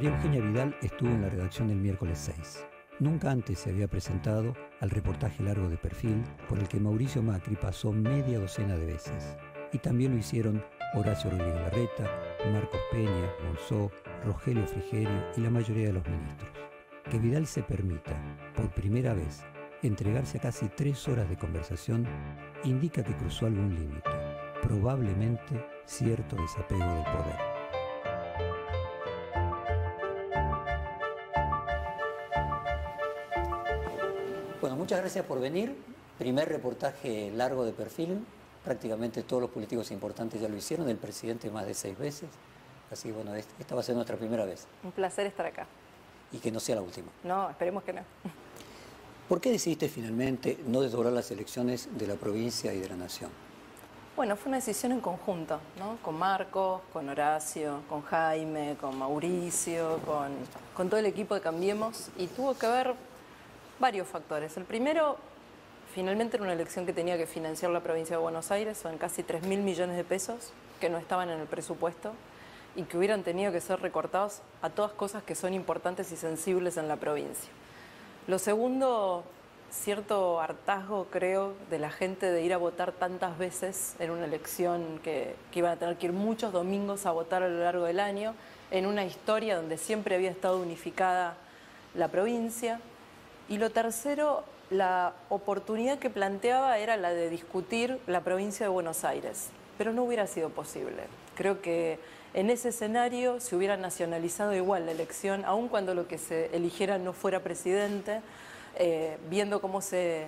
María Eugenia Vidal estuvo en la redacción del miércoles 6. Nunca antes se había presentado al reportaje largo de Perfil por el que Mauricio Macri pasó media docena de veces. Y también lo hicieron Horacio Rodríguez Larreta, Marcos Peña, Monzó, Rogelio Frigerio y la mayoría de los ministros. Que Vidal se permita, por primera vez, entregarse a casi 3 horas de conversación indica que cruzó algún límite, probablemente cierto desapego del poder. Bueno, muchas gracias por venir. Primer reportaje largo de Perfil. Prácticamente todos los políticos importantes ya lo hicieron, el presidente más de 6 veces. Así que bueno, esta va a ser nuestra primera vez. Un placer estar acá. Y que no sea la última. No, esperemos que no. ¿Por qué decidiste finalmente no desdoblar las elecciones de la provincia y de la nación? Bueno, fue una decisión en conjunto, ¿no? Con Marcos, con Horacio, con Jaime, con Mauricio, con todo el equipo de Cambiemos. Y tuvo que ver varios factores. El primero, finalmente era una elección que tenía que financiar la provincia de Buenos Aires, son casi 3.000 millones de pesos que no estaban en el presupuesto y que hubieran tenido que ser recortados a todas cosas que son importantes y sensibles en la provincia. Lo segundo, cierto hartazgo, creo, de la gente de ir a votar tantas veces en una elección que iban a tener que ir muchos domingos a votar a lo largo del año, en una historia donde siempre había estado unificada la provincia. Y lo tercero, la oportunidad que planteaba era la de discutir la provincia de Buenos Aires, pero no hubiera sido posible. Creo que en ese escenario se hubiera nacionalizado igual la elección, aun cuando lo que se eligiera no fuera presidente, viendo cómo se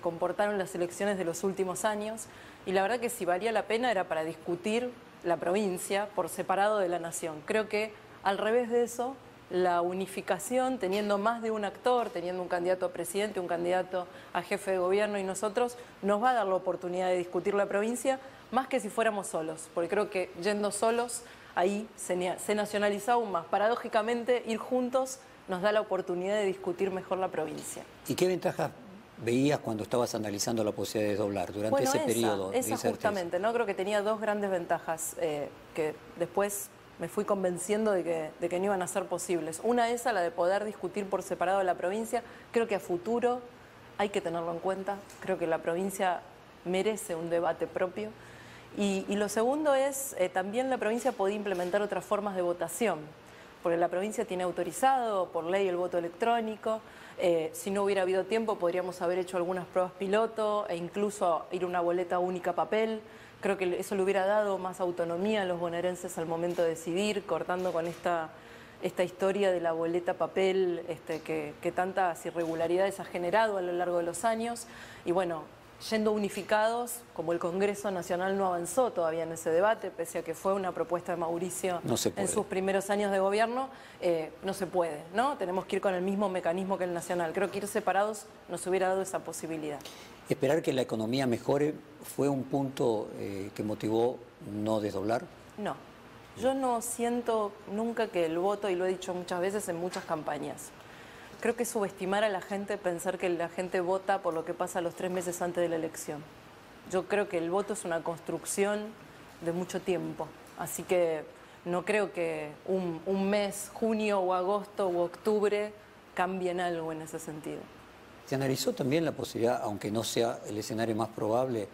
comportaron las elecciones de los últimos años. Y la verdad que si valía la pena era para discutir la provincia por separado de la nación. Creo que al revés de eso, la unificación, teniendo más de un actor, teniendo un candidato a presidente, un candidato a jefe de gobierno y nosotros, nos va a dar la oportunidad de discutir la provincia más que si fuéramos solos, porque creo que yendo solos ahí se nacionaliza aún más. Paradójicamente, ir juntos nos da la oportunidad de discutir mejor la provincia. ¿Y qué ventajas veías cuando estabas analizando la posibilidad de doblar durante ese periodo de incerteza? Justamente, ¿no? Creo que tenía 2 grandes ventajas que después me fui convenciendo de que no iban a ser posibles. Una esa, la de poder discutir por separado la provincia. Creo que a futuro hay que tenerlo en cuenta. Creo que la provincia merece un debate propio. Y lo segundo es, también la provincia podía implementar otras formas de votación, porque la provincia tiene autorizado por ley el voto electrónico. Si no hubiera habido tiempo, podríamos haber hecho algunas pruebas piloto e incluso ir a una boleta única papel. Creo que eso le hubiera dado más autonomía a los bonaerenses al momento de decidir, cortando con esta historia de la boleta papel que tantas irregularidades ha generado a lo largo de los años. Y bueno, yendo unificados, como el Congreso Nacional no avanzó todavía en ese debate, pese a que fue una propuesta de Mauricio en sus primeros años de gobierno, no se puede, ¿no? Tenemos que ir con el mismo mecanismo que el nacional. Creo que ir separados nos hubiera dado esa posibilidad. ¿Esperar que la economía mejore fue un punto que motivó no desdoblar? No, yo no siento nunca que el voto, y lo he dicho muchas veces en muchas campañas, creo que es subestimar a la gente pensar que la gente vota por lo que pasa los 3 meses antes de la elección. Yo creo que el voto es una construcción de mucho tiempo, así que no creo que un mes, junio o agosto o octubre, cambien algo en ese sentido. ¿Se analizó también la posibilidad, aunque no sea el escenario más probable,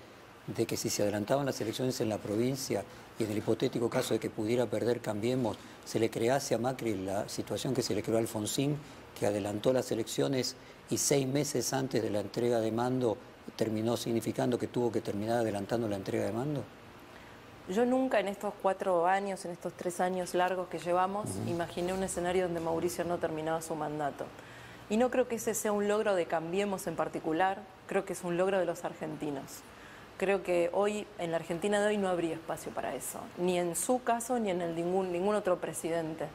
de que si se adelantaban las elecciones en la provincia y en el hipotético caso de que pudiera perder Cambiemos, se le crease a Macri la situación que se le creó a Alfonsín, que adelantó las elecciones y 6 meses antes de la entrega de mando terminó significando que tuvo que terminar adelantando la entrega de mando? Yo nunca en estos 4 años, en estos 3 años largos que llevamos, imaginé un escenario donde Mauricio no terminaba su mandato. Y no creo que ese sea un logro de Cambiemos en particular, creo que es un logro de los argentinos. Creo que hoy, en la Argentina de hoy, no habría espacio para eso, ni en su caso ni en el de ningún otro presidente.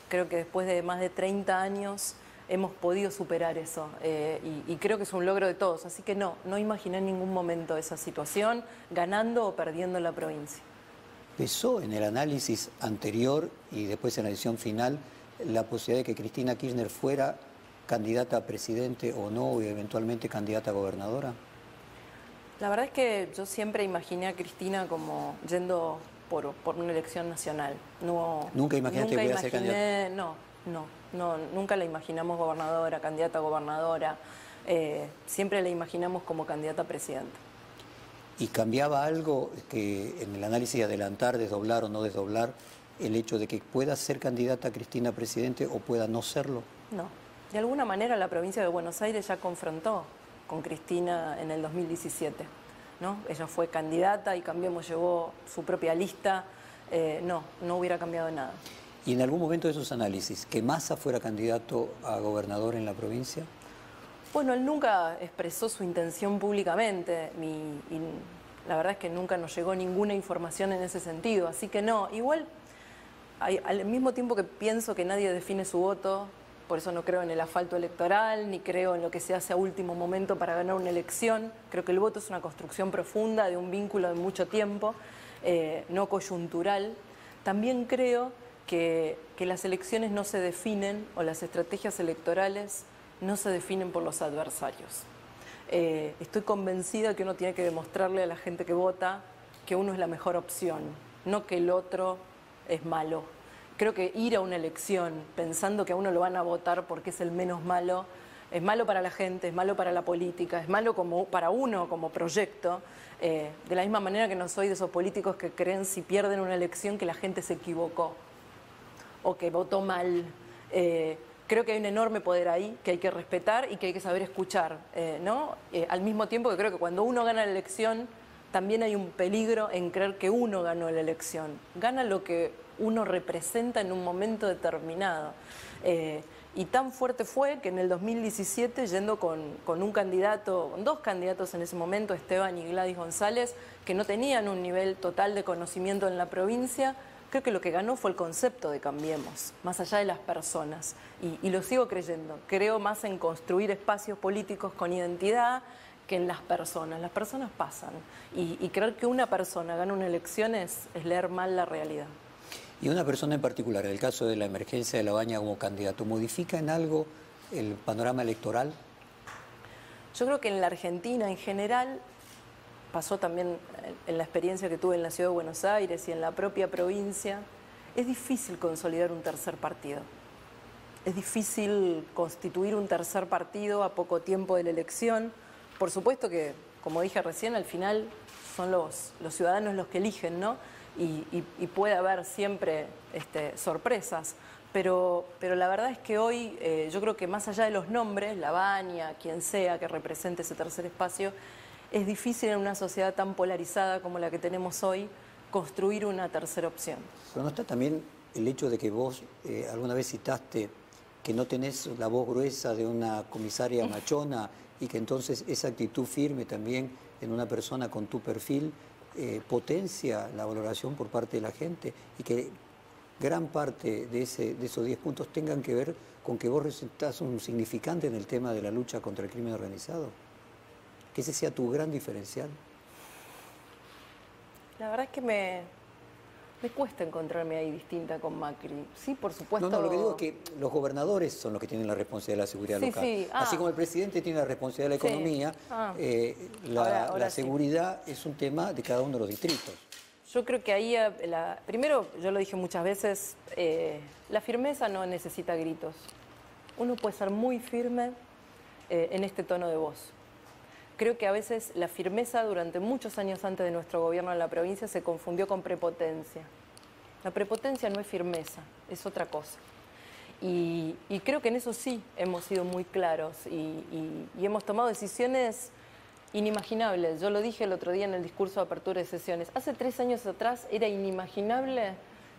Creo que después de más de 30 años hemos podido superar eso y creo que es un logro de todos. Así que no imaginé en ningún momento esa situación, ganando o perdiendo la provincia. ¿Pesó en el análisis anterior y después en la edición final la posibilidad de que Cristina Kirchner fuera candidata a presidente o no, y eventualmente candidata a gobernadora? La verdad es que yo siempre imaginé a Cristina como yendo por una elección nacional. ¿Nunca imaginaste que iba a ser candidata? No, nunca la imaginamos gobernadora, candidata a gobernadora, siempre la imaginamos como candidata a presidenta. ¿Y cambiaba algo que en el análisis de adelantar, desdoblar o no desdoblar, el hecho de que pueda ser candidata Cristina a presidente o pueda no serlo? No. De alguna manera la provincia de Buenos Aires ya confrontó con Cristina en el 2017, ¿no? Ella fue candidata y Cambiemos llevó su propia lista. No hubiera cambiado nada. ¿Y en algún momento de esos análisis, que Massa fuera candidato a gobernador en la provincia? Bueno, él nunca expresó su intención públicamente y la verdad es que nunca nos llegó ninguna información en ese sentido, así que no. Igual, al mismo tiempo que pienso que nadie define su voto, por eso no creo en el asfalto electoral, ni creo en lo que se hace a último momento para ganar una elección. Creo que el voto es una construcción profunda de un vínculo de mucho tiempo, no coyuntural. También creo que las elecciones no se definen, o las estrategias electorales no se definen por los adversarios. Estoy convencida que uno tiene que demostrarle a la gente que vota que uno es la mejor opción, no que el otro es malo. Creo que ir a una elección pensando que a uno lo van a votar porque es el menos malo, es malo para la gente, es malo para la política, es malo para uno como proyecto. De la misma manera que no soy de esos políticos que creen si pierden una elección que la gente se equivocó o que votó mal. Creo que hay un enorme poder ahí que hay que respetar y que hay que saber escuchar, ¿no? Al mismo tiempo que creo que cuando uno gana la elección también hay un peligro en creer que uno ganó la elección. Gana lo que uno representa en un momento determinado. Y tan fuerte fue que en el 2017, yendo con un candidato, con dos candidatos en ese momento, Esteban y Gladys González, que no tenían un nivel total de conocimiento en la provincia, creo que lo que ganó fue el concepto de Cambiemos, más allá de las personas. Y lo sigo creyendo. Creo más en construir espacios políticos con identidad que en las personas. Las personas pasan. Y creer que una persona gana una elección es leer mal la realidad. Y una persona en particular, en el caso de la emergencia de La Baña como candidato, ¿modifica en algo el panorama electoral? Yo creo que en la Argentina en general, pasó también en la experiencia que tuve en la Ciudad de Buenos Aires y en la propia provincia, es difícil consolidar un tercer partido. Es difícil constituir un tercer partido a poco tiempo de la elección. Por supuesto que, como dije recién, al final son los ciudadanos los que eligen, ¿no? Y puede haber siempre sorpresas, pero la verdad es que hoy yo creo que más allá de los nombres, La Baña, quien sea que represente ese tercer espacio, es difícil en una sociedad tan polarizada como la que tenemos hoy construir una tercera opción. Pero ¿no está también el hecho de que vos alguna vez citaste que no tenés la voz gruesa de una comisaria machona y que entonces esa actitud firme también en una persona con tu perfil potencia la valoración por parte de la gente y que gran parte de esos 10 puntos tengan que ver con que vos resultás un significante en el tema de la lucha contra el crimen organizado? Que ese sea tu gran diferencial. La verdad es que me cuesta encontrarme ahí distinta con Macri. Sí, por supuesto. No, lo que digo es que los gobernadores son los que tienen la responsabilidad de la seguridad local. Sí. Así como el presidente tiene la responsabilidad de la economía, la seguridad es un tema de cada uno de los distritos. Yo creo que ahí, primero, yo lo dije muchas veces, la firmeza no necesita gritos. Uno puede ser muy firme en este tono de voz. Creo que a veces la firmeza durante muchos años antes de nuestro gobierno en la provincia se confundió con prepotencia. La prepotencia no es firmeza, es otra cosa. Y creo que en eso sí hemos sido muy claros y hemos tomado decisiones inimaginables. Yo lo dije el otro día en el discurso de apertura de sesiones. Hace 3 años atrás era inimaginable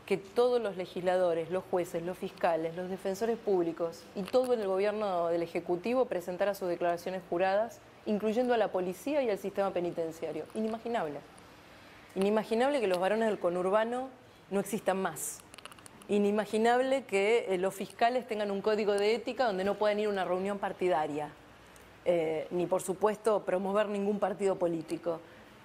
que todos los legisladores, los jueces, los fiscales, los defensores públicos y todo el gobierno del Ejecutivo presentara sus declaraciones juradas, incluyendo a la policía y al sistema penitenciario. Inimaginable. Inimaginable que los varones del conurbano no existan más. Inimaginable que los fiscales tengan un código de ética donde no puedan ir a una reunión partidaria, ni por supuesto promover ningún partido político.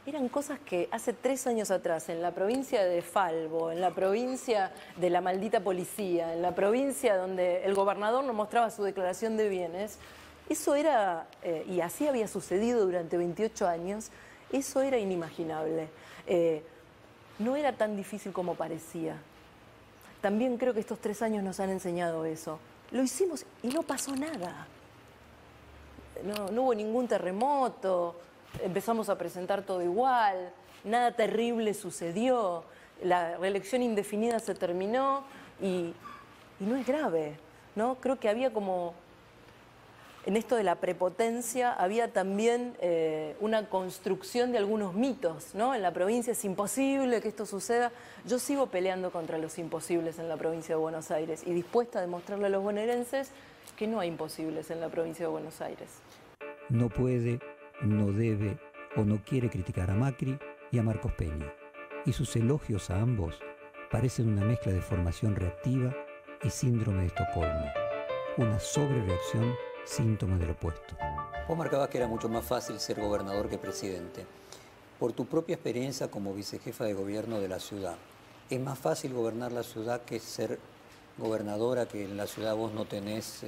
Eran cosas que hace 3 años atrás, en la provincia de Falvo, en la provincia de la maldita policía, en la provincia donde el gobernador no mostraba su declaración de bienes, eso era, y así había sucedido durante 28 años, eso era inimaginable. No era tan difícil como parecía. también creo que estos 3 años nos han enseñado eso. Lo hicimos y no pasó nada. No hubo ningún terremoto, empezamos a presentar todo igual, nada terrible sucedió, la reelección indefinida se terminó y no es grave, ¿no? Creo que había como, en esto de la prepotencia, había también una construcción de algunos mitos, ¿no? En la provincia es imposible que esto suceda. Yo sigo peleando contra los imposibles en la provincia de Buenos Aires y dispuesta a demostrarle a los bonaerenses que no hay imposibles en la provincia de Buenos Aires. No puede, no debe o no quiere criticar a Macri y a Marcos Peña. Y sus elogios a ambos parecen una mezcla de formación reactiva y síndrome de Estocolmo. Una sobrereacción, síntoma del opuesto. Vos marcabas que era mucho más fácil ser gobernador que presidente. Por tu propia experiencia como vicejefa de gobierno de la ciudad, ¿es más fácil gobernar la ciudad que ser gobernadora, que en la ciudad vos no tenés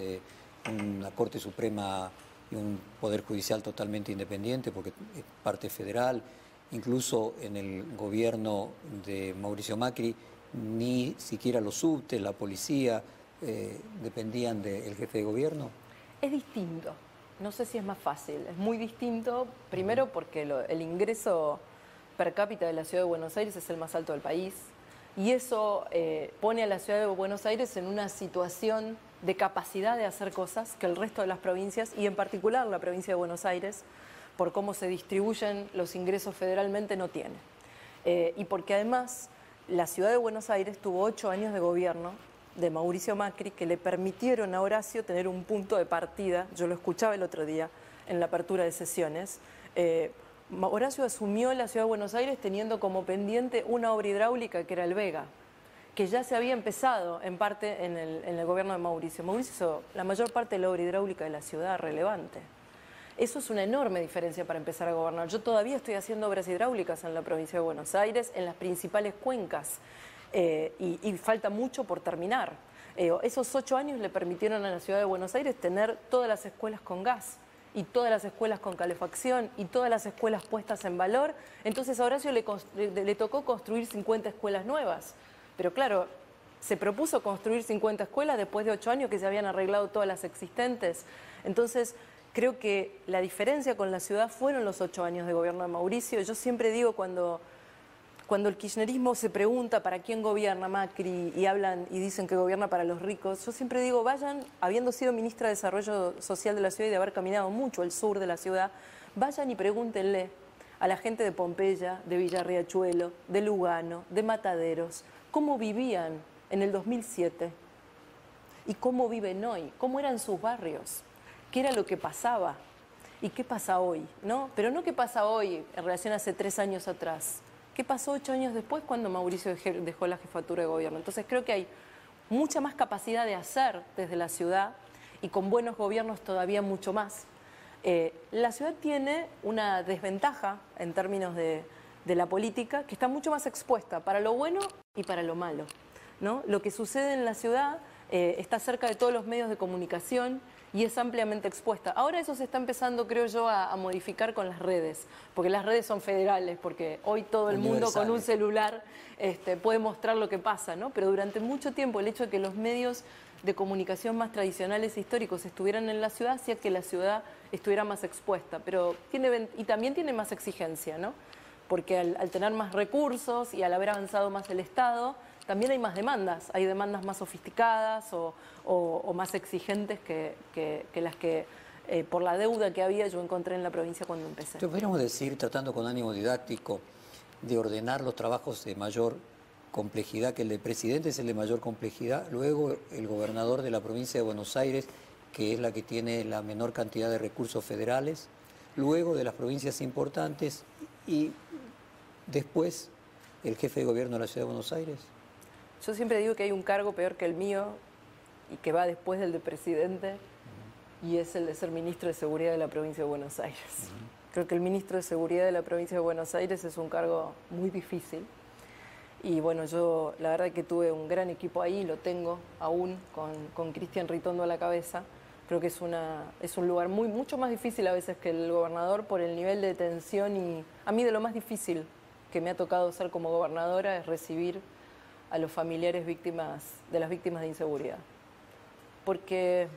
una Corte Suprema y un Poder Judicial totalmente independiente, porque es parte federal? Incluso en el gobierno de Mauricio Macri, ni siquiera los subtes, la policía, dependían del jefe de gobierno. Es distinto, no sé si es más fácil, es muy distinto, primero porque el ingreso per cápita de la ciudad de Buenos Aires es el más alto del país y eso pone a la ciudad de Buenos Aires en una situación de capacidad de hacer cosas que el resto de las provincias, y en particular la provincia de Buenos Aires, por cómo se distribuyen los ingresos federalmente, no tiene. Y porque además la ciudad de Buenos Aires tuvo 8 años de gobierno de Mauricio Macri que le permitieron a Horacio tener un punto de partida. Yo lo escuchaba el otro día en la apertura de sesiones. Horacio asumió la ciudad de Buenos Aires teniendo como pendiente una obra hidráulica que era el Vega, que ya se había empezado en parte en el gobierno de Mauricio. Mauricio hizo la mayor parte de la obra hidráulica de la ciudad relevante. Eso es una enorme diferencia para empezar a gobernar. Yo todavía estoy haciendo obras hidráulicas en la provincia de Buenos Aires, en las principales cuencas, y falta mucho por terminar. Esos 8 años le permitieron a la ciudad de Buenos Aires tener todas las escuelas con gas, y todas las escuelas con calefacción, y todas las escuelas puestas en valor. Entonces a Horacio le tocó construir 50 escuelas nuevas. Pero claro, se propuso construir 50 escuelas después de 8 años que se habían arreglado todas las existentes. Entonces, creo que la diferencia con la ciudad fueron los 8 años de gobierno de Mauricio. Yo siempre digo, cuando el kirchnerismo se pregunta para quién gobierna Macri y hablan y dicen que gobierna para los ricos, yo siempre digo, vayan, habiendo sido ministra de Desarrollo Social de la ciudad y de haber caminado mucho el sur de la ciudad, vayan y pregúntenle a la gente de Pompeya, de Villarriachuelo, de Lugano, de Mataderos, cómo vivían en el 2007 y cómo viven hoy, cómo eran sus barrios, qué era lo que pasaba y qué pasa hoy, ¿no? Pero no qué pasa hoy en relación a hace 3 años atrás, qué pasó 8 años después cuando Mauricio dejó la jefatura de gobierno. Entonces creo que hay mucha más capacidad de hacer desde la ciudad y con buenos gobiernos todavía mucho más. La ciudad tiene una desventaja en términos de la política, que está mucho más expuesta para lo bueno y para lo malo, ¿no? Lo que sucede en la ciudad está cerca de todos los medios de comunicación y es ampliamente expuesta. Ahora eso se está empezando, creo yo, a modificar con las redes, porque las redes son federales, porque hoy todo el mundo con un celular puede mostrar lo que pasa, ¿no? Pero durante mucho tiempo el hecho de que los medios de comunicación más tradicionales e históricos estuvieran en la ciudad hacía que la ciudad estuviera más expuesta, pero y también tiene más exigencia, ¿no? Porque al tener más recursos y al haber avanzado más el Estado, también hay más demandas, hay demandas más sofisticadas o más exigentes que las que por la deuda que había yo encontré en la provincia cuando empecé. Podríamos decir, tratando con ánimo didáctico, de ordenar los trabajos de mayor complejidad, que el de presidente es el de mayor complejidad, luego el gobernador de la provincia de Buenos Aires, que es la que tiene la menor cantidad de recursos federales, luego de las provincias importantes y después el jefe de gobierno de la ciudad de Buenos Aires. Yo siempre digo que hay un cargo peor que el mío y que va después del de presidente, y es el de ser ministro de Seguridad de la provincia de Buenos Aires. Creo que el ministro de Seguridad de la provincia de Buenos Aires es un cargo muy difícil. Y bueno, yo la verdad que tuve un gran equipo ahí, lo tengo aún, con Cristian Ritondo a la cabeza. Creo que es un lugar mucho más difícil a veces que el gobernador por el nivel de tensión, y a mí de lo más difícil que me ha tocado ser como gobernadora es recibir a los familiares de las víctimas de inseguridad. Porque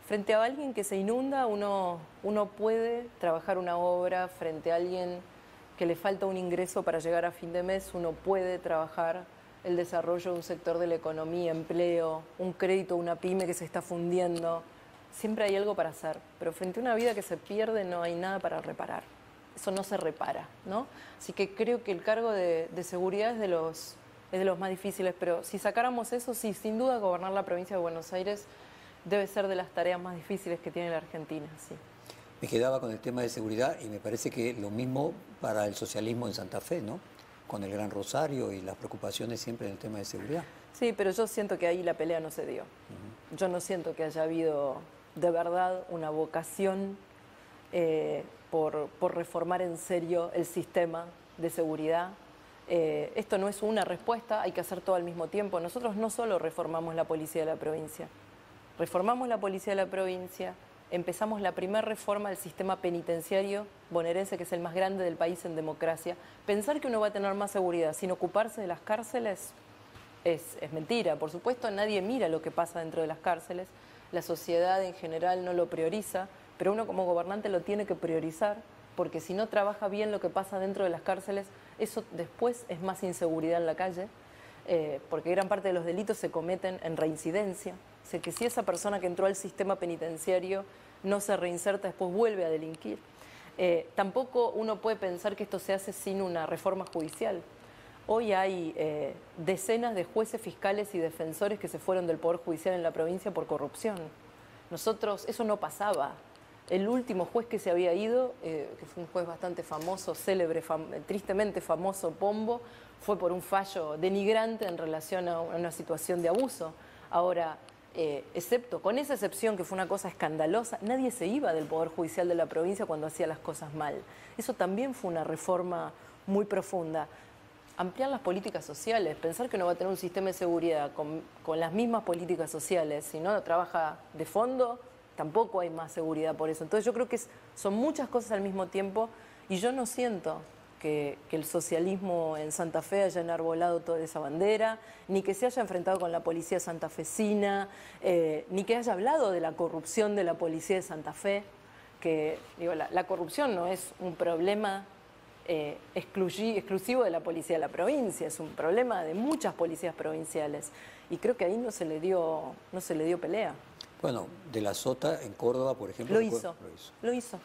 frente a alguien que se inunda, uno puede trabajar una obra. Frente a alguien que le falta un ingreso para llegar a fin de mes, uno puede trabajar el desarrollo de un sector de la economía, empleo, un crédito, una pyme que se está fundiendo. Siempre hay algo para hacer, pero frente a una vida que se pierde no hay nada para reparar. Eso no se repara, ¿no? Así que creo que el cargo de seguridad es de los más difíciles, pero si sacáramos eso, sí, sin duda gobernar la provincia de Buenos Aires debe ser de las tareas más difíciles que tiene la Argentina, sí. Me quedaba con el tema de seguridad y me parece que lo mismo para el socialismo en Santa Fe, ¿no? Con el Gran Rosario y las preocupaciones siempre en el tema de seguridad. Sí, pero yo siento que ahí la pelea no se dio. Yo no siento que haya habido de verdad una vocación por reformar en serio el sistema de seguridad. Esto no es una respuesta, hay que hacer todo al mismo tiempo. Nosotros no solo reformamos la policía de la provincia, reformamos la policía de la provincia, empezamos la primera reforma del sistema penitenciario bonaerense, que es el más grande del país en democracia. Pensar que uno va a tener más seguridad sin ocuparse de las cárceles es mentira. Por supuesto, nadie mira lo que pasa dentro de las cárceles. La sociedad en general no lo prioriza, pero uno como gobernante lo tiene que priorizar, porque si no trabaja bien lo que pasa dentro de las cárceles, eso después es más inseguridad en la calle, porque gran parte de los delitos se cometen en reincidencia. O sea, que si esa persona que entró al sistema penitenciario no se reinserta, después vuelve a delinquir. Tampoco uno puede pensar que esto se hace sin una reforma judicial. Hoy hay decenas de jueces, fiscales y defensores que se fueron del Poder Judicial en la provincia por corrupción. Nosotros, eso no pasaba. El último juez que se había ido, que fue un juez bastante famoso, célebre, tristemente famoso, Pombo, fue por un fallo denigrante en relación a una situación de abuso. Ahora, excepto, con esa excepción que fue una cosa escandalosa, nadie se iba del Poder Judicial de la provincia cuando hacía las cosas mal. Eso también fue una reforma muy profunda. Ampliar las políticas sociales, pensar que uno va a tener un sistema de seguridad con las mismas políticas sociales, si no trabaja de fondo, tampoco hay más seguridad por eso. Entonces yo creo que son muchas cosas al mismo tiempo y yo no siento que el socialismo en Santa Fe haya enarbolado toda esa bandera, ni que se haya enfrentado con la policía santafesina, ni que haya hablado de la corrupción de la policía de Santa Fe, que digo, la corrupción no es un problema exclusivo de la policía de la provincia, es un problema de muchas policías provinciales y creo que ahí no se le dio pelea. Bueno, de la Sota en Córdoba, por ejemplo. Lo hizo.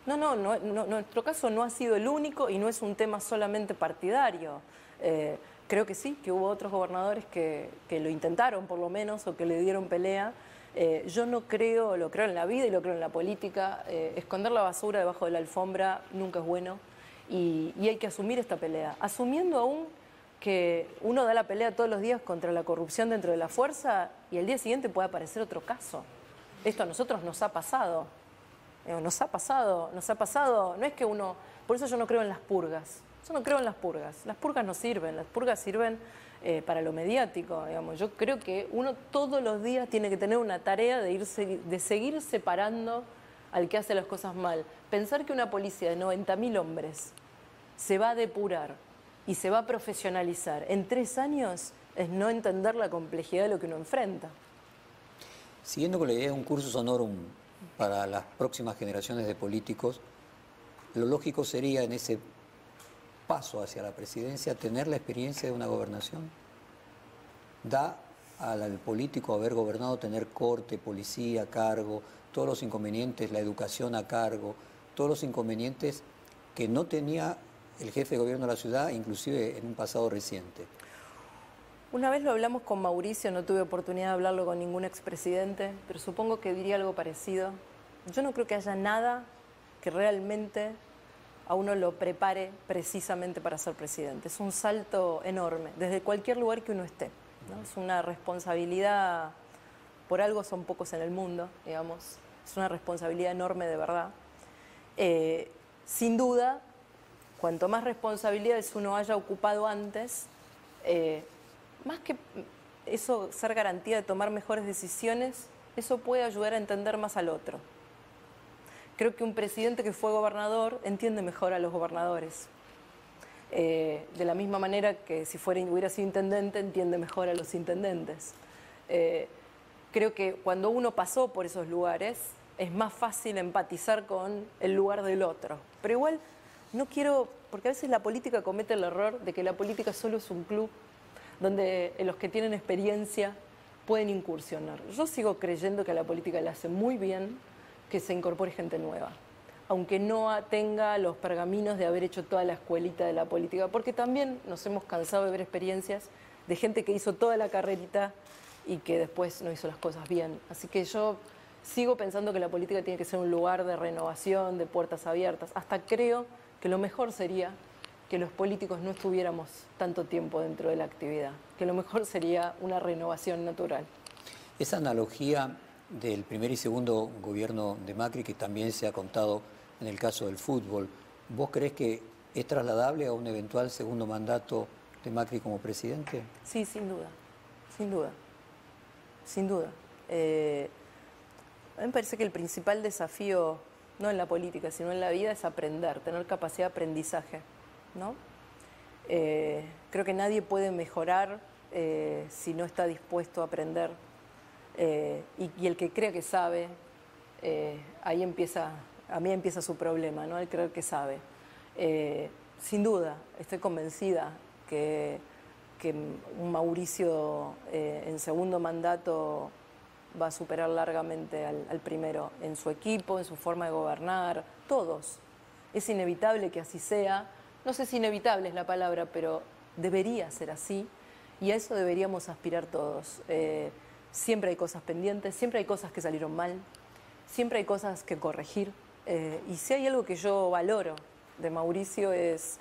No, nuestro caso no ha sido el único y no es un tema solamente partidario. Creo que sí, que hubo otros gobernadores que lo intentaron por lo menos o que le dieron pelea. Yo no creo, lo creo en la vida y lo creo en la política. Esconder la basura debajo de la alfombra nunca es bueno y hay que asumir esta pelea. Asumiendo aún que uno da la pelea todos los días contra la corrupción dentro de la fuerza y al día siguiente puede aparecer otro caso. Esto a nosotros nos ha pasado. Nos ha pasado, no es que uno... Por eso yo no creo en las purgas. Yo no creo en las purgas. Las purgas no sirven, las purgas sirven para lo mediático, digamos. Yo creo que uno todos los días tiene que tener una tarea de seguir separando al que hace las cosas mal. Pensar que una policía de 90.000 hombres se va a depurar y se va a profesionalizar en 3 años es no entender la complejidad de lo que uno enfrenta. Siguiendo con la idea de un cursus honorum para las próximas generaciones de políticos, lo lógico sería en ese paso hacia la presidencia tener la experiencia de una gobernación. Da al político haber gobernado tener corte, policía a cargo, todos los inconvenientes, la educación a cargo, todos los inconvenientes que no tenía el jefe de gobierno de la ciudad, inclusive en un pasado reciente. Una vez lo hablamos con Mauricio, no tuve oportunidad de hablarlo con ningún expresidente, pero supongo que diría algo parecido. Yo no creo que haya nada que realmente a uno lo prepare precisamente para ser presidente. Es un salto enorme, desde cualquier lugar que uno esté, ¿no? Es una responsabilidad, por algo son pocos en el mundo, digamos, es una responsabilidad enorme de verdad. Sin duda, cuanto más responsabilidades uno haya ocupado antes, más que eso ser garantía de tomar mejores decisiones, eso puede ayudar a entender más al otro. Creo que un presidente que fue gobernador entiende mejor a los gobernadores. De la misma manera que si hubiera sido intendente, entiende mejor a los intendentes. Creo que cuando uno pasó por esos lugares, es más fácil empatizar con el lugar del otro. Pero igual no quiero, porque a veces la política comete el error de que la política solo es un club donde los que tienen experiencia pueden incursionar. Yo sigo creyendo que a la política le hace muy bien que se incorpore gente nueva, aunque no tenga los pergaminos de haber hecho toda la escuelita de la política, porque también nos hemos cansado de ver experiencias de gente que hizo toda la carrerita y que después no hizo las cosas bien. Así que yo sigo pensando que la política tiene que ser un lugar de renovación, de puertas abiertas. Hasta creo que lo mejor sería que los políticos no estuviéramos tanto tiempo dentro de la actividad, que lo mejor sería una renovación natural. Esa analogía del primer y segundo gobierno de Macri, que también se ha contado en el caso del fútbol, ¿vos creés que es trasladable a un eventual segundo mandato de Macri como presidente? Sí, sin duda, sin duda, sin duda. A mí me parece que el principal desafío, no en la política, sino en la vida, es aprender, tener capacidad de aprendizaje, ¿no? Creo que nadie puede mejorar si no está dispuesto a aprender. Y el que cree que sabe, ahí empieza su problema, ¿no? El creer que sabe. Sin duda, estoy convencida que un Mauricio en segundo mandato va a superar largamente al primero en su equipo, en su forma de gobernar, todos. Es inevitable que así sea. No sé si inevitable es la palabra, pero debería ser así y a eso deberíamos aspirar todos. Siempre hay cosas pendientes, siempre hay cosas que salieron mal, siempre hay cosas que corregir. Y si hay algo que yo valoro de Mauricio es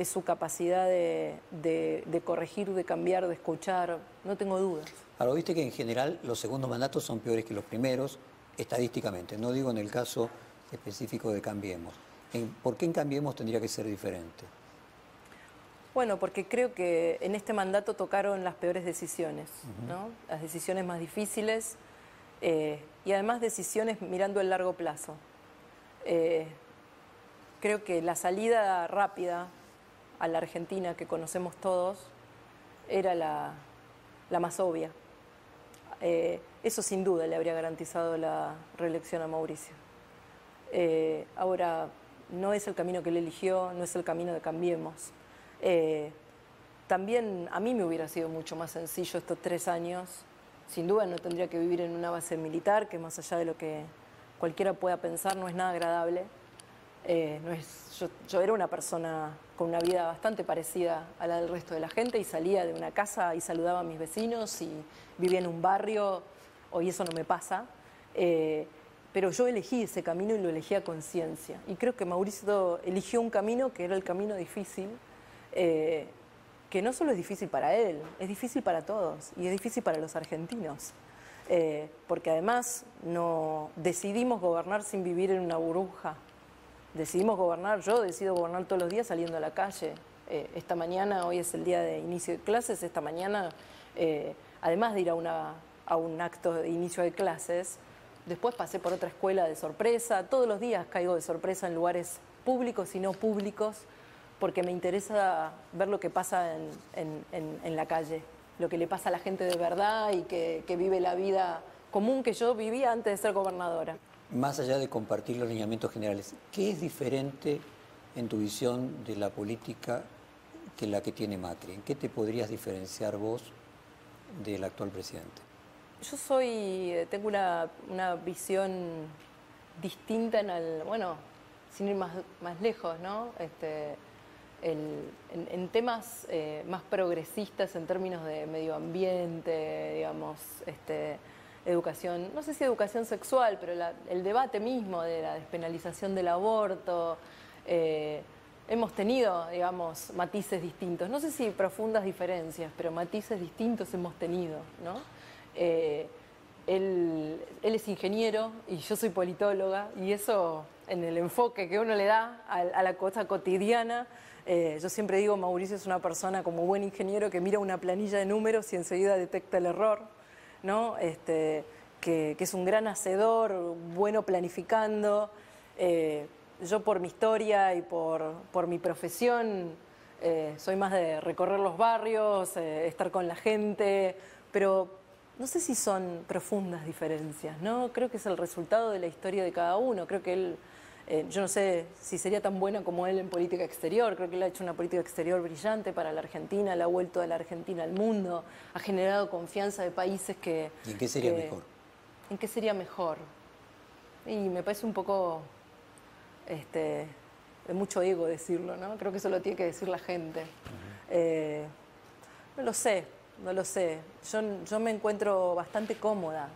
su capacidad de corregir, de cambiar, de escuchar, no tengo dudas. Ahora, viste que en general los segundos mandatos son peores que los primeros, estadísticamente, no digo en el caso específico de Cambiemos. ¿Por qué en Cambiemos tendría que ser diferente? Bueno, porque creo que en este mandato tocaron las peores decisiones, ¿no? Las decisiones más difíciles y además decisiones mirando el largo plazo. Creo que la salida rápida a la Argentina que conocemos todos era la más obvia. Eso sin duda le habría garantizado la reelección a Mauricio. Ahora, no es el camino que él eligió, no es el camino de Cambiemos. También a mí me hubiera sido mucho más sencillo estos 3 años. Sin duda no tendría que vivir en una base militar, que más allá de lo que cualquiera pueda pensar, no es nada agradable. Yo era una persona con una vida bastante parecida a la del resto de la gente y salía de una casa y saludaba a mis vecinos y vivía en un barrio. Hoy eso no me pasa. Pero yo elegí ese camino y lo elegí a conciencia. Y creo que Mauricio eligió un camino que era el camino difícil, que no solo es difícil para él, es difícil para todos y es difícil para los argentinos. Porque además no decidimos gobernar sin vivir en una burbuja. Decidimos gobernar, yo decido gobernar todos los días saliendo a la calle. Esta mañana, hoy es el día de inicio de clases, esta mañana, además de ir a un acto de inicio de clases, después pasé por otra escuela de sorpresa. Todos los días caigo de sorpresa en lugares públicos y no públicos, porque me interesa ver lo que pasa en la calle, lo que le pasa a la gente de verdad y que vive la vida común que yo vivía antes de ser gobernadora. Más allá de compartir los lineamientos generales, ¿qué es diferente en tu visión de la política que la que tiene Macri? ¿En qué te podrías diferenciar vos del actual presidente? Yo tengo una visión distinta sin ir más lejos, ¿no? En temas más progresistas en términos de medio ambiente, digamos, educación, no sé si educación sexual, pero el debate mismo de la despenalización del aborto. Hemos tenido, digamos, matices distintos. No sé si profundas diferencias, pero matices distintos hemos tenido, ¿no? Él es ingeniero y yo soy politóloga, y eso en el enfoque que uno le da a la cosa cotidiana, yo siempre digo, Mauricio es una persona como buen ingeniero que mira una planilla de números y enseguida detecta el error, ¿no? Que es un gran hacedor, bueno planificando. Yo por mi historia y por mi profesión soy más de recorrer los barrios, estar con la gente, pero no sé si son profundas diferencias, ¿no? Creo que es el resultado de la historia de cada uno. Creo que él, yo no sé si sería tan buena como él en política exterior. Creo que él ha hecho una política exterior brillante para la Argentina, le ha vuelto a la Argentina al mundo, ha generado confianza de países que... ¿Y en qué sería mejor? ¿En qué sería mejor? Y me parece un poco de mucho ego decirlo, ¿no? Creo que eso lo tiene que decir la gente. No lo sé, no lo sé. Yo me encuentro bastante cómoda.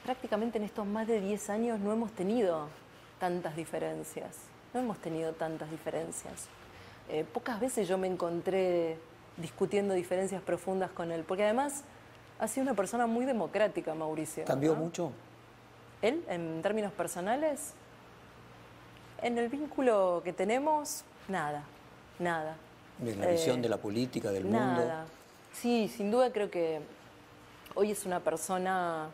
Prácticamente en estos más de 10 años no hemos tenido tantas diferencias. No hemos tenido tantas diferencias. Pocas veces yo me encontré discutiendo diferencias profundas con él, porque además ha sido una persona muy democrática, Mauricio. ¿Cambió ¿no? mucho? Él, en términos personales, en el vínculo que tenemos, nada. En la visión de la política, del mundo. Nada. Sí, sin duda creo que hoy es una persona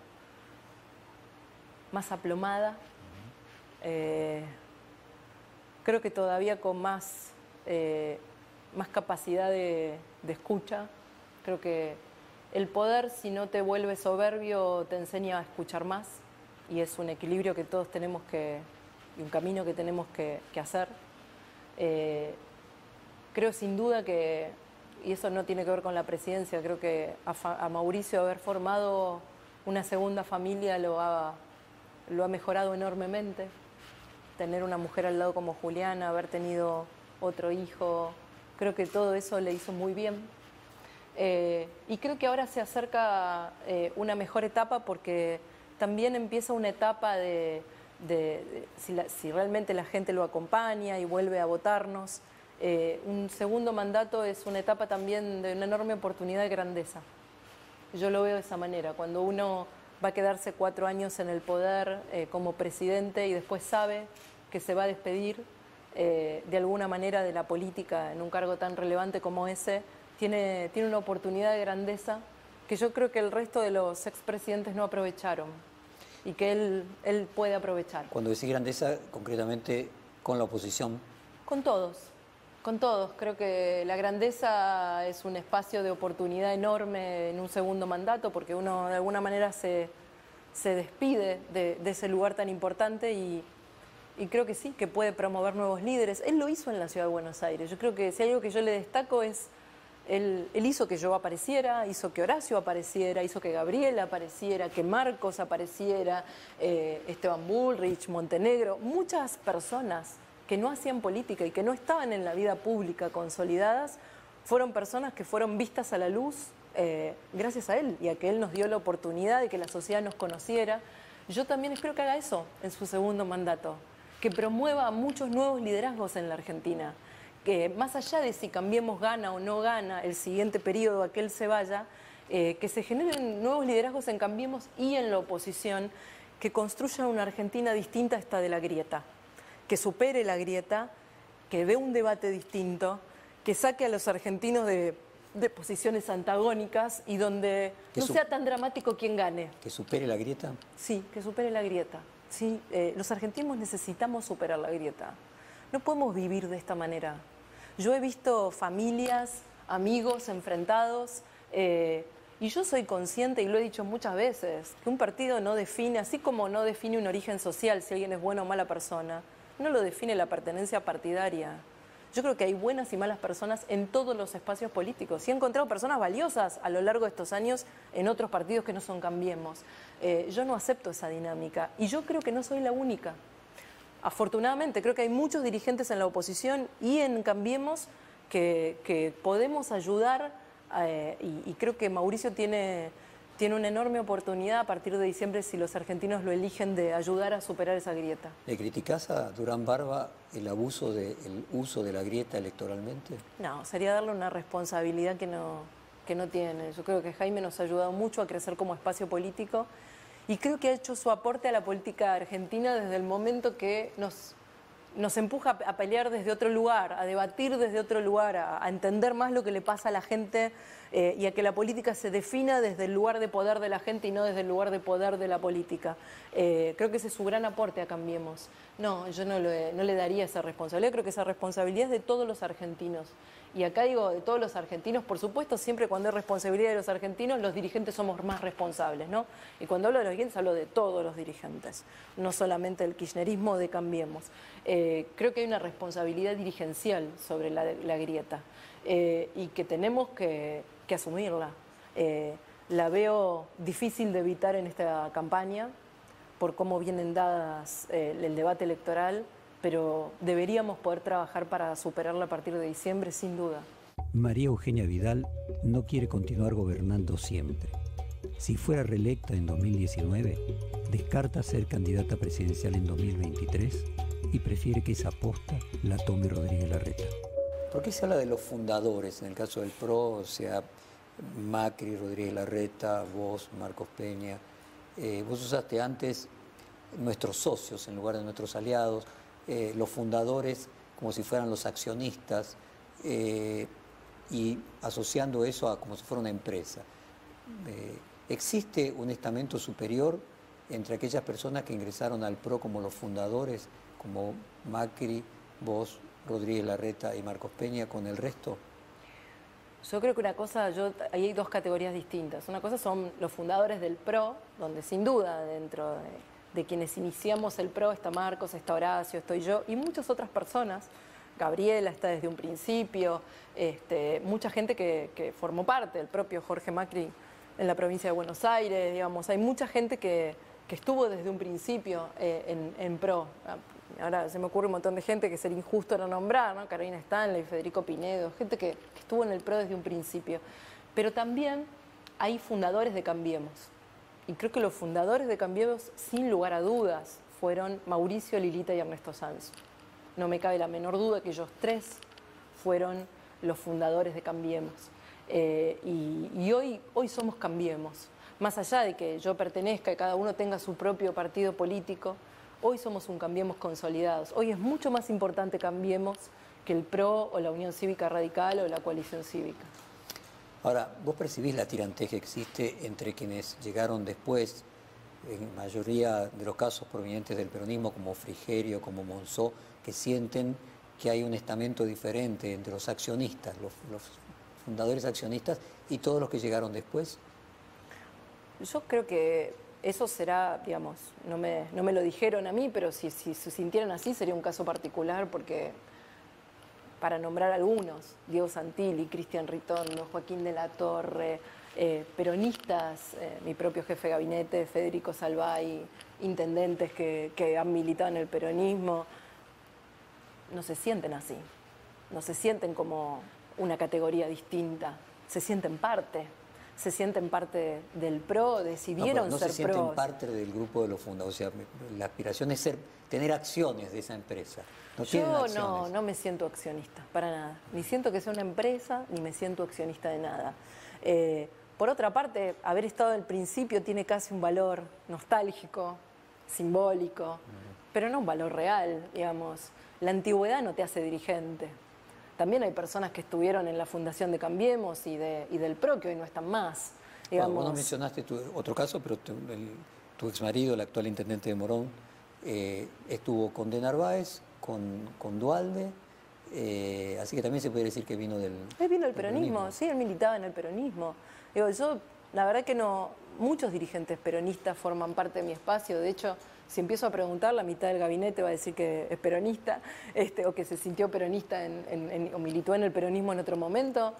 más aplomada. Creo que todavía con más capacidad de escucha. Creo que el poder, si no te vuelve soberbio, te enseña a escuchar más. Y es un equilibrio que todos tenemos y un camino que tenemos que hacer. Creo sin duda que, y eso no tiene que ver con la presidencia, creo que a Mauricio haber formado una segunda familia lo ha mejorado enormemente. Tener una mujer al lado como Juliana, haber tenido otro hijo, creo que todo eso le hizo muy bien. Y creo que ahora se acerca una mejor etapa porque también empieza una etapa si realmente la gente lo acompaña y vuelve a votarnos. Un segundo mandato es una etapa también de una enorme oportunidad de grandeza. Yo lo veo de esa manera. Cuando uno va a quedarse 4 años en el poder como presidente y después sabe que se va a despedir de alguna manera de la política en un cargo tan relevante como ese, tiene una oportunidad de grandeza que yo creo que el resto de los expresidentes no aprovecharon y que él puede aprovechar. Cuando decís grandeza, concretamente con la oposición. Con todos. Creo que la grandeza es un espacio de oportunidad enorme en un segundo mandato porque uno de alguna manera se despide de ese lugar tan importante y creo que sí, que puede promover nuevos líderes. Él lo hizo en la Ciudad de Buenos Aires. Yo creo que si hay algo que yo le destaco es él hizo que yo apareciera, hizo que Horacio apareciera, hizo que Gabriela apareciera, que Marcos apareciera, Esteban Bullrich, Montenegro, muchas personas que no hacían política y que no estaban en la vida pública consolidadas, fueron personas que fueron vistas a la luz gracias a él y a que él nos dio la oportunidad de que la sociedad nos conociera. Yo también espero que haga eso en su segundo mandato, que promueva muchos nuevos liderazgos en la Argentina, que más allá de si Cambiemos gana o no gana el siguiente periodo a que él se vaya, que se generen nuevos liderazgos en Cambiemos y en la oposición, que construyan una Argentina distinta a esta de la grieta, que supere la grieta, que dé un debate distinto, que saque a los argentinos de posiciones antagónicas y donde no sea tan dramático quién gane. ¿Que supere la grieta? Sí, que supere la grieta. Sí, los argentinos necesitamos superar la grieta. No podemos vivir de esta manera. Yo he visto familias, amigos enfrentados y yo soy consciente, y lo he dicho muchas veces, que un partido no define, así como no define un origen social, si alguien es buena o mala persona, no lo define la pertenencia partidaria. Yo creo que hay buenas y malas personas en todos los espacios políticos y he encontrado personas valiosas a lo largo de estos años en otros partidos que no son Cambiemos. Yo no acepto esa dinámica y yo creo que no soy la única. Afortunadamente, creo que hay muchos dirigentes en la oposición y en Cambiemos que podemos ayudar y creo que Mauricio tiene una enorme oportunidad a partir de diciembre, si los argentinos lo eligen, de ayudar a superar esa grieta. ¿Le criticás a Durán Barba el uso de la grieta electoralmente? No, sería darle una responsabilidad que no tiene. Yo creo que Jaime nos ha ayudado mucho a crecer como espacio político y creo que ha hecho su aporte a la política argentina desde el momento que nos empuja a pelear desde otro lugar, a debatir desde otro lugar, a entender más lo que le pasa a la gente y a que la política se defina desde el lugar de poder de la gente y no desde el lugar de poder de la política. Creo que ese es su gran aporte a Cambiemos. No, yo no le daría esa responsabilidad, creo que esa responsabilidad es de todos los argentinos. Y acá digo de todos los argentinos, por supuesto, siempre cuando hay responsabilidad de los argentinos, los dirigentes somos más responsables, ¿no? Y cuando hablo de los dirigentes, hablo de todos los dirigentes, no solamente del kirchnerismo de Cambiemos. Creo que hay una responsabilidad dirigencial sobre la grieta y que tenemos que asumirla. La veo difícil de evitar en esta campaña por cómo vienen dadas el debate electoral, pero deberíamos poder trabajar para superarla a partir de diciembre, sin duda. María Eugenia Vidal no quiere continuar gobernando siempre. Si fuera reelecta en 2019, descarta ser candidata presidencial en 2023 y prefiere que esa posta la tome Rodríguez Larreta. ¿Por qué se habla de los fundadores en el caso del PRO? O sea, Macri, Rodríguez Larreta, vos, Marcos Peña. Vos usaste antes nuestros socios en lugar de nuestros aliados, los fundadores como si fueran los accionistas y asociando eso a como si fuera una empresa. ¿Existe un estamento superior entre aquellas personas que ingresaron al PRO como los fundadores, como Macri, vos, Rodríguez Larreta y Marcos Peña, con el resto? Yo creo que una cosa, ahí hay dos categorías distintas. Una cosa son los fundadores del PRO, donde sin duda dentro de quienes iniciamos el PRO está Marcos, está Horacio, estoy yo y muchas otras personas. Gabriela está desde un principio, mucha gente que formó parte, el propio Jorge Macri en la provincia de Buenos Aires, digamos. Hay mucha gente que estuvo desde un principio en PRO. Ahora se me ocurre un montón de gente que sería injusto no nombrar, ¿no? Carolina Stanley, Federico Pinedo, gente que estuvo en el PRO desde un principio. Pero también hay fundadores de Cambiemos. Y creo que los fundadores de Cambiemos, sin lugar a dudas, fueron Mauricio, Lilita y Ernesto Sanz. No me cabe la menor duda que ellos tres fueron los fundadores de Cambiemos. Y hoy somos Cambiemos. Más allá de que yo pertenezca y cada uno tenga su propio partido político, hoy somos un Cambiemos consolidados. Hoy es mucho más importante Cambiemos que el PRO o la Unión Cívica Radical o la Coalición Cívica. Ahora, ¿vos percibís la tirantez que existe entre quienes llegaron después, en mayoría de los casos provenientes del peronismo, como Frigerio, como Monzó, que sienten que hay un estamento diferente entre los accionistas, los fundadores accionistas y todos los que llegaron después? Yo creo que eso será, digamos, no me lo dijeron a mí, pero si se sintieran así sería un caso particular porque, para nombrar algunos, Diego Santilli, Cristian Ritondo, Joaquín de la Torre, peronistas, mi propio jefe de gabinete, Federico Salvay, intendentes que han militado en el peronismo, no se sienten así, no se sienten como una categoría distinta, se sienten parte del PRO, decidieron no ser se sienten PRO. parte del grupo de los fundadores, o sea, la aspiración es tener acciones de esa empresa. Yo no me siento accionista, para nada. Ni siento que sea una empresa, ni me siento accionista de nada. Por otra parte, haber estado al principio tiene casi un valor nostálgico, simbólico, pero no un valor real, digamos. La antigüedad no te hace dirigente. También hay personas que estuvieron en la fundación de Cambiemos y del PRO que hoy no están más. Digamos. Bueno, vos no mencionaste otro caso, pero tu exmarido, el actual intendente de Morón, estuvo con De Narváez, con Duhalde, así que también se puede decir que vino del... Él vino del peronismo, sí, él militaba en el peronismo. Digo, yo, la verdad que no, muchos dirigentes peronistas forman parte de mi espacio, de hecho, si empiezo a preguntar, la mitad del gabinete va a decir que es peronista, o que se sintió peronista o militó en el peronismo en otro momento,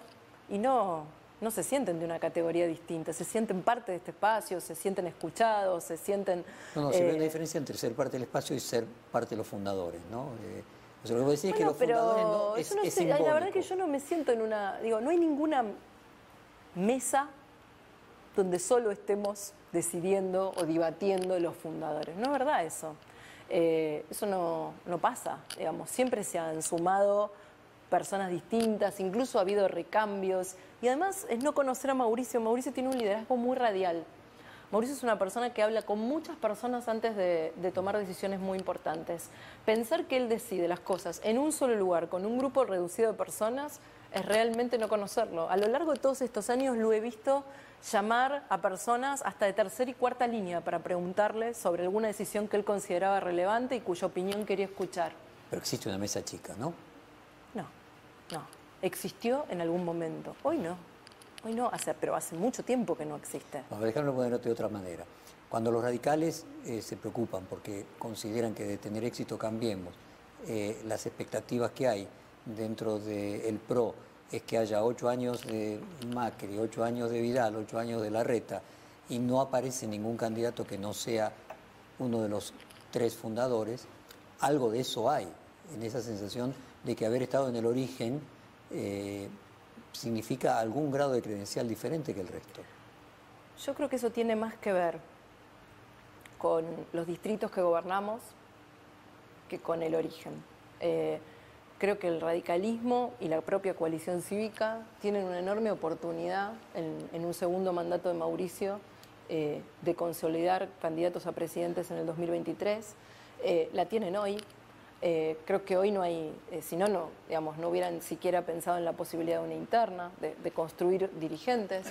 y no se sienten de una categoría distinta, se sienten parte de este espacio, se sienten escuchados, se sienten... se ve una diferencia entre ser parte del espacio y ser parte de los fundadores, ¿no? O sea, lo que vos decís es que los fundadores no es simbólico. La verdad que yo no me siento en una... Digo, no hay ninguna mesa donde solo estemos decidiendo o debatiendo los fundadores. No es verdad eso. Eso no pasa, digamos. Siempre se han sumado personas distintas, incluso ha habido recambios. Y además es no conocer a Mauricio. Mauricio tiene un liderazgo muy radial. Mauricio es una persona que habla con muchas personas antes de tomar decisiones muy importantes. Pensar que él decide las cosas en un solo lugar, con un grupo reducido de personas, es realmente no conocerlo. A lo largo de todos estos años lo he visto llamar a personas hasta de tercera y cuarta línea para preguntarles sobre alguna decisión que él consideraba relevante y cuya opinión quería escuchar. Pero existe una mesa chica, ¿no? No. Existió en algún momento. Hoy no, pero hace mucho tiempo que no existe. Vamos a dejarlo ponerlo de otra manera. Cuando los radicales se preocupan porque consideran que de tener éxito Cambiemos, las expectativas que hay dentro del PRO es que haya 8 años de Macri, 8 años de Vidal, 8 años de Larreta, y no aparece ningún candidato que no sea uno de los 3 fundadores, algo de eso hay, en esa sensación de que haber estado en el origen significa algún grado de credencial diferente que el resto. Yo creo que eso tiene más que ver con los distritos que gobernamos que con el origen. Creo que el radicalismo y la propia coalición cívica tienen una enorme oportunidad en un segundo mandato de Mauricio de consolidar candidatos a presidentes en el 2023. La tienen hoy. Creo que hoy no hay, si no, no hubieran siquiera pensado en la posibilidad de una interna, de construir dirigentes.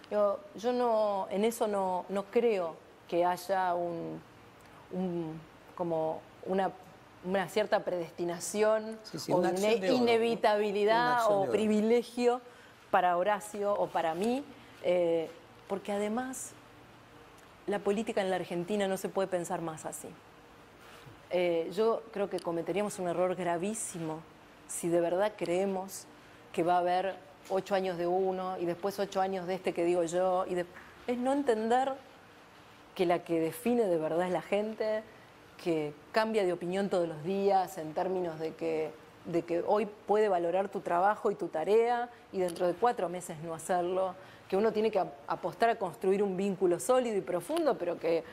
Yo no, en eso no creo que haya como una cierta predestinación o una inevitabilidad o privilegio para Horacio o para mí, porque además la política en la Argentina no se puede pensar más así. Yo creo que cometeríamos un error gravísimo si de verdad creemos que va a haber 8 años de uno y después 8 años de este que digo yo. Es no entender que la que define de verdad es la gente, que cambia de opinión todos los días en términos de que hoy puede valorar tu trabajo y tu tarea y dentro de 4 meses no hacerlo, que uno tiene que apostar a construir un vínculo sólido y profundo, pero que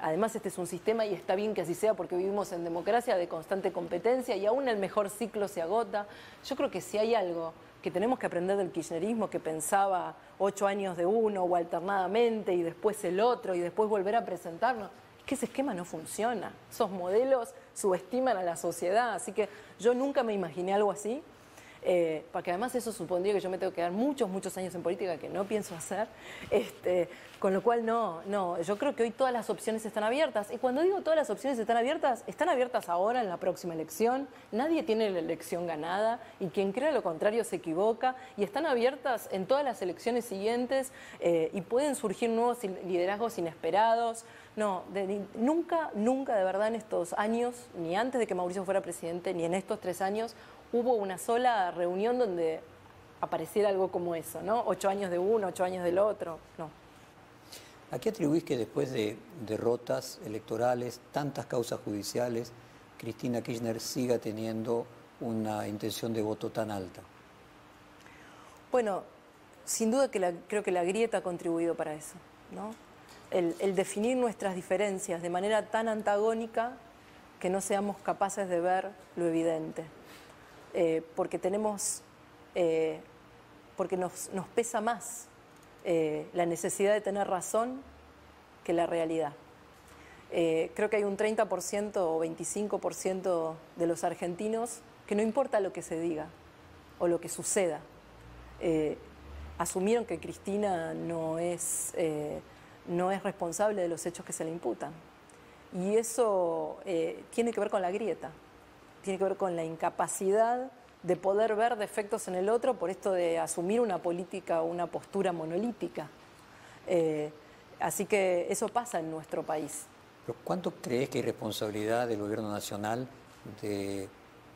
además este es un sistema y está bien que así sea porque vivimos en democracia de constante competencia y aún el mejor ciclo se agota. Yo creo que si hay algo que tenemos que aprender del kirchnerismo, que pensaba 8 años de uno o alternadamente y después el otro y después volver a presentarnos, es que ese esquema no funciona. Esos modelos subestiman a la sociedad, así que yo nunca me imaginé algo así. Porque además eso supondría que yo me tengo que quedar muchos años en política que no pienso hacer, con lo cual no, yo creo que hoy todas las opciones están abiertas, y cuando digo todas las opciones están abiertas ahora en la próxima elección, nadie tiene la elección ganada, y quien crea lo contrario se equivoca, y están abiertas en todas las elecciones siguientes, y pueden surgir nuevos liderazgos inesperados. Nunca de verdad en estos años, ni antes de que Mauricio fuera presidente, ni en estos 3 años, hubo una sola reunión donde apareciera algo como eso, ¿no? 8 años de uno, 8 años del otro, no. ¿A qué atribuís que después de derrotas electorales, tantas causas judiciales, Cristina Kirchner siga teniendo una intención de voto tan alta? Bueno, sin duda que creo que la grieta ha contribuido para eso, ¿no? El definir nuestras diferencias de manera tan antagónica que no seamos capaces de ver lo evidente. Porque nos pesa más la necesidad de tener razón que la realidad. Creo que hay un 30% o 25% de los argentinos que no importa lo que se diga o lo que suceda. Asumieron que Cristina no es responsable de los hechos que se le imputan. Y eso tiene que ver con la grieta. Tiene que ver con la incapacidad de poder ver defectos en el otro por esto de asumir una política o una postura monolítica. Así que eso pasa en nuestro país. ¿Pero cuánto crees que hay responsabilidad del gobierno nacional de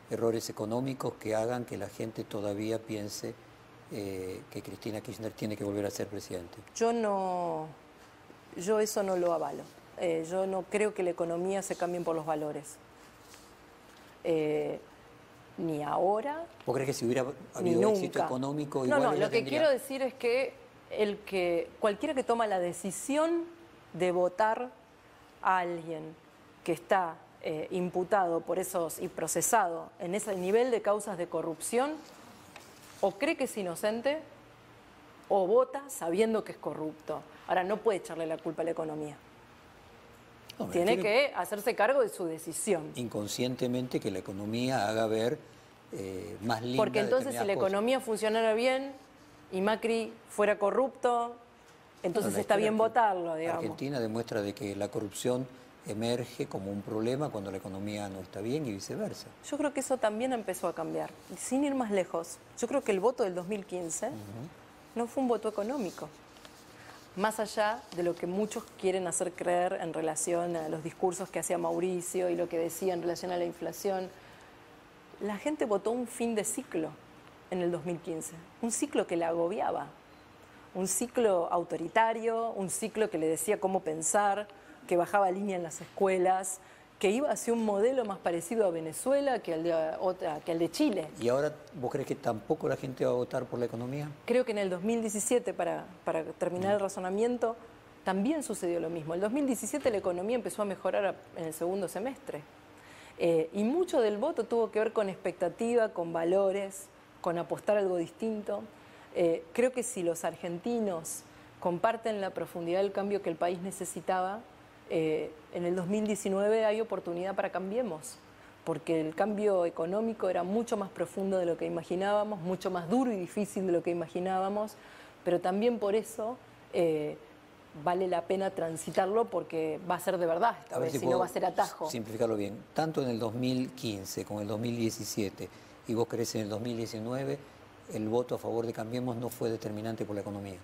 errores económicos que hagan que la gente todavía piense que Cristina Kirchner tiene que volver a ser presidente? Yo eso no lo avalo. Yo no creo que la economía se cambie por los valores. Ni ahora. ¿Vos crees que si hubiera habido éxito económico igual No, lo que quiero decir es que cualquiera que toma la decisión de votar a alguien que está imputado por esos y procesado en ese nivel de causas de corrupción, o cree que es inocente o vota sabiendo que es corrupto. Ahora, no puede echarle la culpa a la economía. No, tiene que hacerse cargo de su decisión. Inconscientemente que la economía haga ver más linda. Porque entonces si la economía funcionara bien y Macri fuera corrupto, entonces está bien votarlo, digamos. Argentina demuestra de que la corrupción emerge como un problema cuando la economía no está bien y viceversa. Yo creo que eso también empezó a cambiar. Sin ir más lejos, yo creo que el voto del 2015 no fue un voto económico. Más allá de lo que muchos quieren hacer creer en relación a los discursos que hacía Mauricio y lo que decía en relación a la inflación, la gente votó un fin de ciclo en el 2015, un ciclo que la agobiaba, un ciclo autoritario, un ciclo que le decía cómo pensar, que bajaba línea en las escuelas, que iba hacia un modelo más parecido a Venezuela que al de Chile. ¿Y ahora vos crees que tampoco la gente va a votar por la economía? Creo que en el 2017, para terminar el razonamiento, también sucedió lo mismo. En el 2017 la economía empezó a mejorar en el segundo semestre. Y mucho del voto tuvo que ver con expectativa, con valores, con apostar algo distinto. Creo que si los argentinos comparten la profundidad del cambio que el país necesitaba, en el 2019 hay oportunidad para Cambiemos, porque el cambio económico era mucho más profundo de lo que imaginábamos, mucho más duro y difícil de lo que imaginábamos, pero también por eso vale la pena transitarlo, porque va a ser de verdad esta vez, si no va a ser atajo. Simplificarlo bien, tanto en el 2015 como en el 2017, y vos crees en el 2019, el voto a favor de Cambiemos no fue determinante por la economía.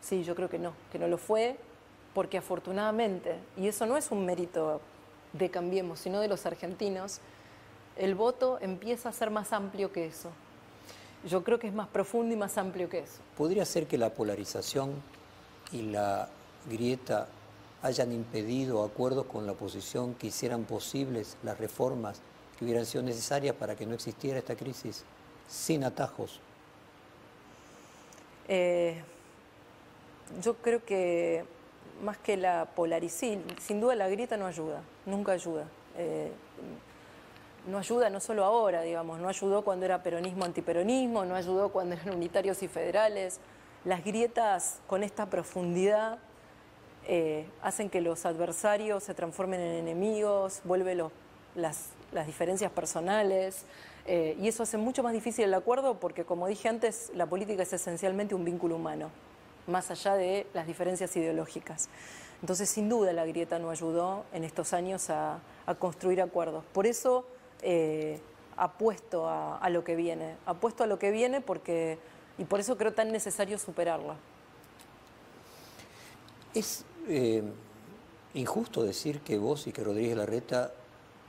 Sí, yo creo que no lo fue, porque afortunadamente, y eso no es un mérito de Cambiemos, sino de los argentinos, el voto empieza a ser más amplio que eso. Yo creo que es más profundo y más amplio que eso. ¿Podría ser que la polarización y la grieta hayan impedido acuerdos con la oposición que hicieran posibles las reformas que hubieran sido necesarias para que no existiera esta crisis sin atajos? Yo creo que más que la polarización, sin duda la grieta no ayuda, nunca ayuda. No ayuda no solo ahora, digamos, no ayudó cuando era peronismo-antiperonismo, no ayudó cuando eran unitarios y federales. Las grietas con esta profundidad hacen que los adversarios se transformen en enemigos, vuelve las diferencias personales, y eso hace mucho más difícil el acuerdo porque, como dije antes, la política es esencialmente un vínculo humano, más allá de las diferencias ideológicas. Entonces, sin duda, la grieta no ayudó en estos años a construir acuerdos. Por eso apuesto a lo que viene. Apuesto a lo que viene y por eso creo tan necesario superarla. ¿Es injusto decir que vos y que Rodríguez Larreta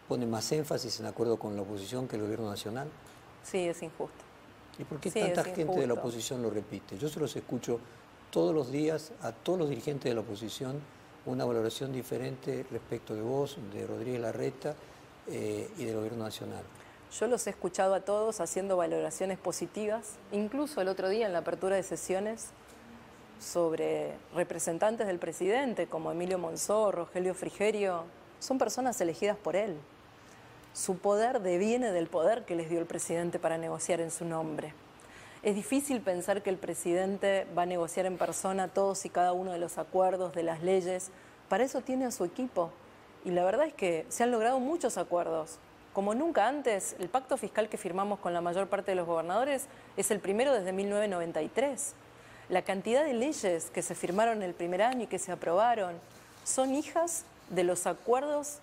ponen más énfasis en acuerdo con la oposición que el gobierno nacional? Sí, es injusto. ¿Y por qué tanta gente de la oposición lo repite? Yo se los escucho todos los días a todos los dirigentes de la oposición una valoración diferente respecto de vos, de Rodríguez Larreta y del gobierno nacional. Yo los he escuchado a todos haciendo valoraciones positivas, incluso el otro día en la apertura de sesiones sobre representantes del presidente como Emilio Monzó, Rogelio Frigerio. Son personas elegidas por él. Su poder deviene del poder que les dio el presidente para negociar en su nombre. Es difícil pensar que el presidente va a negociar en persona todos y cada uno de los acuerdos, de las leyes. Para eso tiene a su equipo. Y la verdad es que se han logrado muchos acuerdos. Como nunca antes, el pacto fiscal que firmamos con la mayor parte de los gobernadores es el primero desde 1993. La cantidad de leyes que se firmaron el primer año y que se aprobaron son hijas de los acuerdos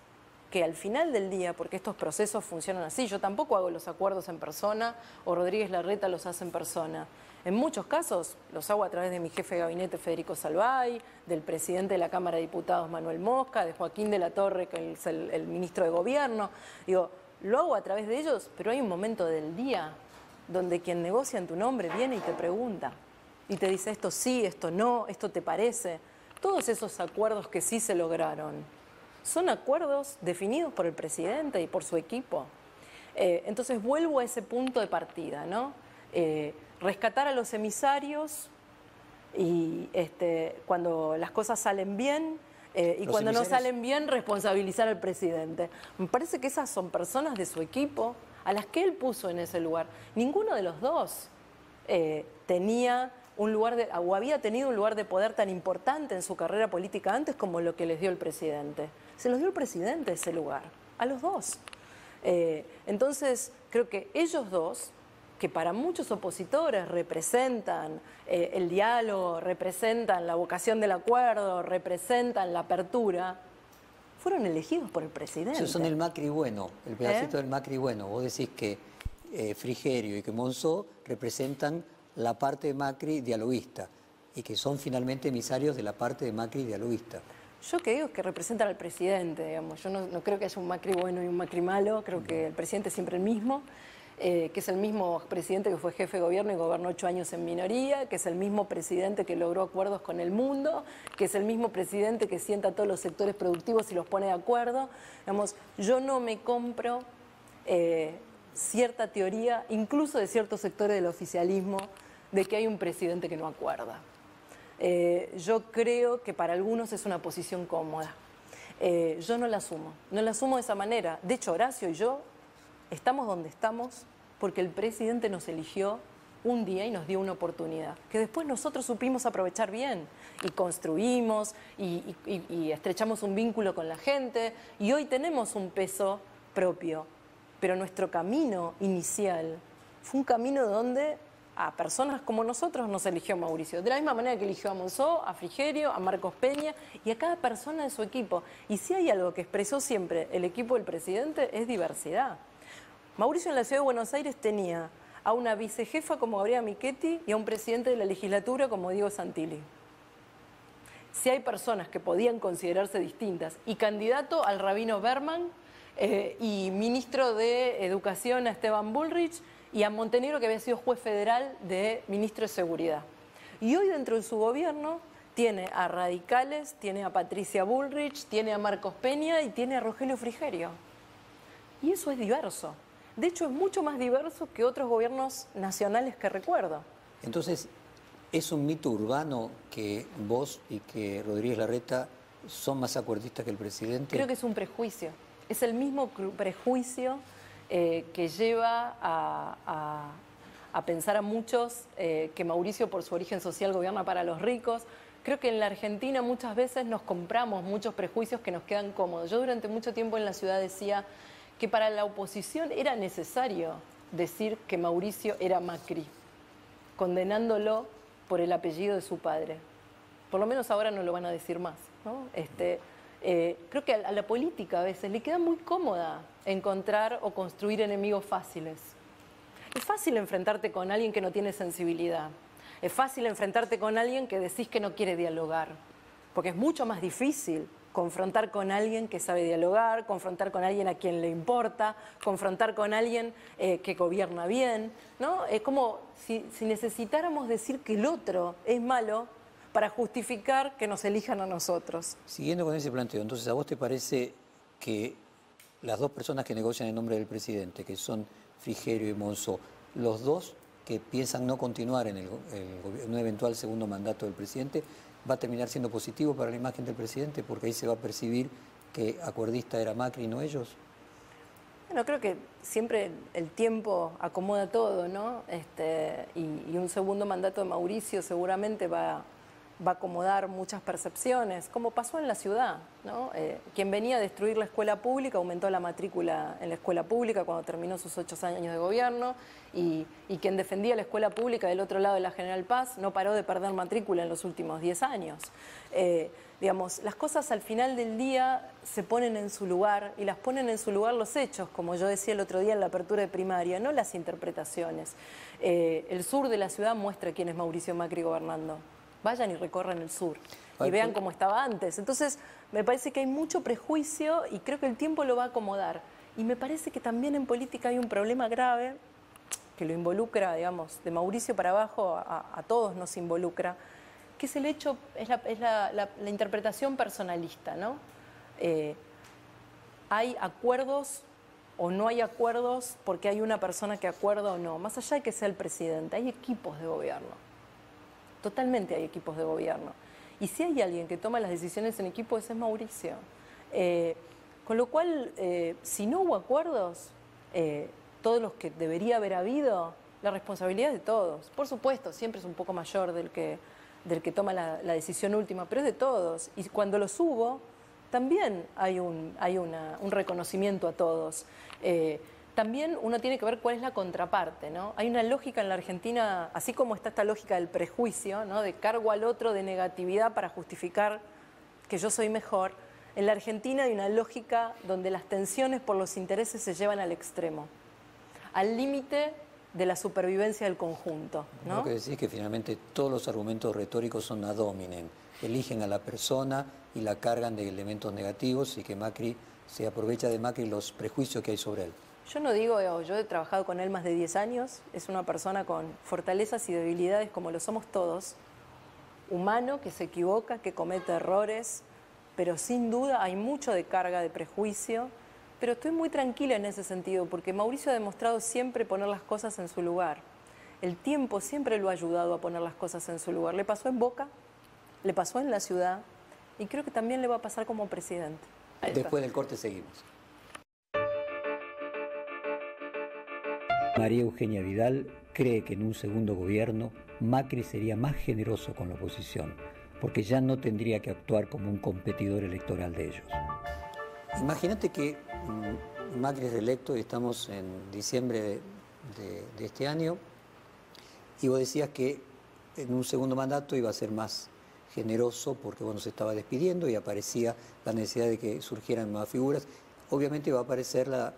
que al final del día, porque estos procesos funcionan así, yo tampoco hago los acuerdos en persona o Rodríguez Larreta los hace en persona. En muchos casos los hago a través de mi jefe de gabinete Federico Salvay, del presidente de la Cámara de Diputados Manuel Mosca, de Joaquín de la Torre, que es el ministro de Gobierno. Digo, lo hago a través de ellos, pero hay un momento del día donde quien negocia en tu nombre viene y te pregunta y te dice esto sí, esto no, esto te parece. Todos esos acuerdos que sí se lograron son acuerdos definidos por el presidente y por su equipo. Entonces vuelvo a ese punto de partida, ¿no? Rescatar a los emisarios y cuando las cosas salen bien y cuando no salen bien responsabilizar al presidente. Me parece que esas son personas de su equipo a las que él puso en ese lugar. Ninguno de los dos tenía un lugar o había tenido un lugar de poder tan importante en su carrera política antes como lo que les dio el presidente. Se los dio el presidente ese lugar, a los dos. Entonces, creo que ellos dos, que para muchos opositores representan el diálogo, representan la vocación del acuerdo, representan la apertura, fueron elegidos por el presidente. Esos son el Macri bueno, el pedacito del Macri bueno. Vos decís que Frigerio y que Monzó representan la parte de Macri dialoguista y que son finalmente emisarios de la parte de Macri dialoguista. Yo que digo es que representan al presidente, digamos. Yo no creo que haya un Macri bueno y un Macri malo, creo que el presidente es siempre el mismo. Que es el mismo presidente que fue jefe de gobierno y gobernó 8 años en minoría, que es el mismo presidente que logró acuerdos con el mundo, que es el mismo presidente que sienta a todos los sectores productivos y los pone de acuerdo. Digamos, yo no me compro cierta teoría, incluso de ciertos sectores del oficialismo, de que hay un presidente que no acuerda. Yo creo que para algunos es una posición cómoda. Yo no la asumo de esa manera. De hecho, Horacio y yo estamos donde estamos porque el presidente nos eligió un día y nos dio una oportunidad, que después nosotros supimos aprovechar bien y construimos y estrechamos un vínculo con la gente y hoy tenemos un peso propio, pero nuestro camino inicial fue un camino donde a personas como nosotros nos eligió Mauricio, de la misma manera que eligió a Monzó, a Frigerio, a Marcos Peña y a cada persona de su equipo. Y si hay algo que expresó siempre el equipo del presidente es diversidad. Mauricio en la Ciudad de Buenos Aires tenía a una vicejefa como Gabriela Michetti y a un presidente de la legislatura como Diego Santilli. Si hay personas que podían considerarse distintas y candidato al rabino Berman y ministro de Educación a Esteban Bullrich y a Montenegro que había sido juez federal de ministro de Seguridad. Y hoy dentro de su gobierno tiene a radicales, tiene a Patricia Bullrich, tiene a Marcos Peña y tiene a Rogelio Frigerio. Y eso es diverso. De hecho, es mucho más diverso que otros gobiernos nacionales que recuerdo. Entonces, ¿es un mito urbano que vos y que Rodríguez Larreta son más acuerdistas que el presidente? Creo que es un prejuicio. Es el mismo prejuicio que lleva a pensar a muchos que Mauricio, por su origen social, gobierna para los ricos. Creo que en la Argentina muchas veces nos compramos muchos prejuicios que nos quedan cómodos. Yo durante mucho tiempo en la ciudad decía que para la oposición era necesario decir que Mauricio era Macri, condenándolo por el apellido de su padre. Por lo menos ahora no lo van a decir más, ¿no? Creo que a la política a veces le queda muy cómoda encontrar o construir enemigos fáciles. Es fácil enfrentarte con alguien que no tiene sensibilidad. Es fácil enfrentarte con alguien que decís que no quiere dialogar, porque es mucho más difícil confrontar con alguien que sabe dialogar, confrontar con alguien a quien le importa, confrontar con alguien que gobierna bien, ¿no? Es como si necesitáramos decir que el otro es malo para justificar que nos elijan a nosotros. Siguiendo con ese planteo, entonces, ¿a vos te parece que las dos personas que negocian en nombre del presidente, que son Frigerio y Monzó, los dos que piensan no continuar en un eventual segundo mandato del presidente, va a terminar siendo positivo para la imagen del presidente porque ahí se va a percibir que acuerdista era Macri y no ellos? Bueno, creo que siempre el tiempo acomoda todo, ¿no? Y un segundo mandato de Mauricio seguramente va a acomodar muchas percepciones, como pasó en la ciudad, ¿no? Quien venía a destruir la escuela pública aumentó la matrícula en la escuela pública cuando terminó sus 8 años de gobierno y quien defendía la escuela pública del otro lado de la General Paz no paró de perder matrícula en los últimos 10 años. Digamos, las cosas al final del día se ponen en su lugar y las ponen en su lugar los hechos, como yo decía el otro día en la apertura de primaria, no las interpretaciones. El sur de la ciudad muestra quién es Mauricio Macri gobernando. Vayan y recorran el sur y vean cómo estaba antes. Entonces, me parece que hay mucho prejuicio y creo que el tiempo lo va a acomodar. Y me parece que también en política hay un problema grave que lo involucra, digamos, de Mauricio para abajo, a todos nos involucra, que es el hecho, es la interpretación personalista, ¿no? Hay acuerdos o no hay acuerdos porque hay una persona que acuerda o no. Más allá de que sea el presidente, hay equipos de gobierno. Totalmente hay equipos de gobierno. Y si hay alguien que toma las decisiones en equipo, ese es Mauricio. Con lo cual, si no hubo acuerdos, todos los que debería haber habido, la responsabilidad es de todos. Por supuesto, siempre es un poco mayor del que toma la decisión última, pero es de todos. Y cuando los hubo, también hay un reconocimiento a todos. También uno tiene que ver cuál es la contraparte, ¿no? Hay una lógica en la Argentina, así como está esta lógica del prejuicio, ¿no? De cargo al otro, de negatividad para justificar que yo soy mejor. En la Argentina hay una lógica donde las tensiones por los intereses se llevan al extremo, al límite de la supervivencia del conjunto, ¿no? Lo que decís es que finalmente todos los argumentos retóricos son ad hominem, eligen a la persona y la cargan de elementos negativos y que Macri se aprovecha de Macri los prejuicios que hay sobre él. Yo no digo, yo he trabajado con él más de 10 años, es una persona con fortalezas y debilidades como lo somos todos, humano, que se equivoca, que comete errores, pero sin duda hay mucho de carga de prejuicio, pero estoy muy tranquila en ese sentido, porque Mauricio ha demostrado siempre poner las cosas en su lugar. El tiempo siempre lo ha ayudado a poner las cosas en su lugar. Le pasó en Boca, le pasó en la ciudad, y creo que también le va a pasar como presidente. Después del corte seguimos. María Eugenia Vidal cree que en un segundo gobierno Macri sería más generoso con la oposición, porque ya no tendría que actuar como un competidor electoral de ellos. Imagínate que Macri es reelecto y estamos en diciembre de este año, y vos decías que en un segundo mandato iba a ser más generoso porque se estaba despidiendo y aparecía la necesidad de que surgieran nuevas figuras. Obviamente va a aparecer la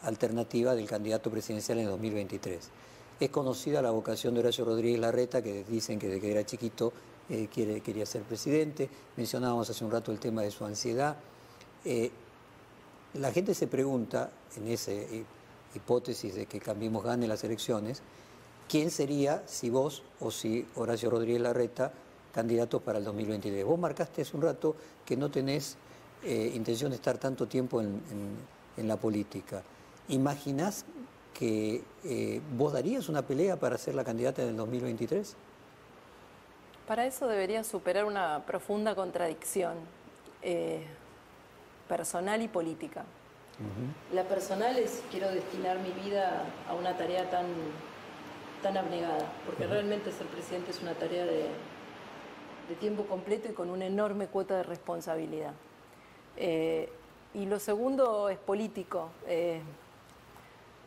alternativa del candidato presidencial en 2023. Es conocida la vocación de Horacio Rodríguez Larreta, que dicen que desde que era chiquito quería ser presidente. Mencionábamos hace un rato el tema de su ansiedad. La gente se pregunta, en esa hipótesis de que Cambiemos gane las elecciones, ¿quién sería, si vos o si Horacio Rodríguez Larreta, candidatos para el 2023? Vos marcaste hace un rato que no tenés intención de estar tanto tiempo en la política. ¿Imaginás que vos darías una pelea para ser la candidata en el 2023? Para eso debería superar una profunda contradicción personal y política. La personal es, quiero destinar mi vida a una tarea tan abnegada, porque realmente ser presidente es una tarea de tiempo completo y con una enorme cuota de responsabilidad. Y lo segundo es político.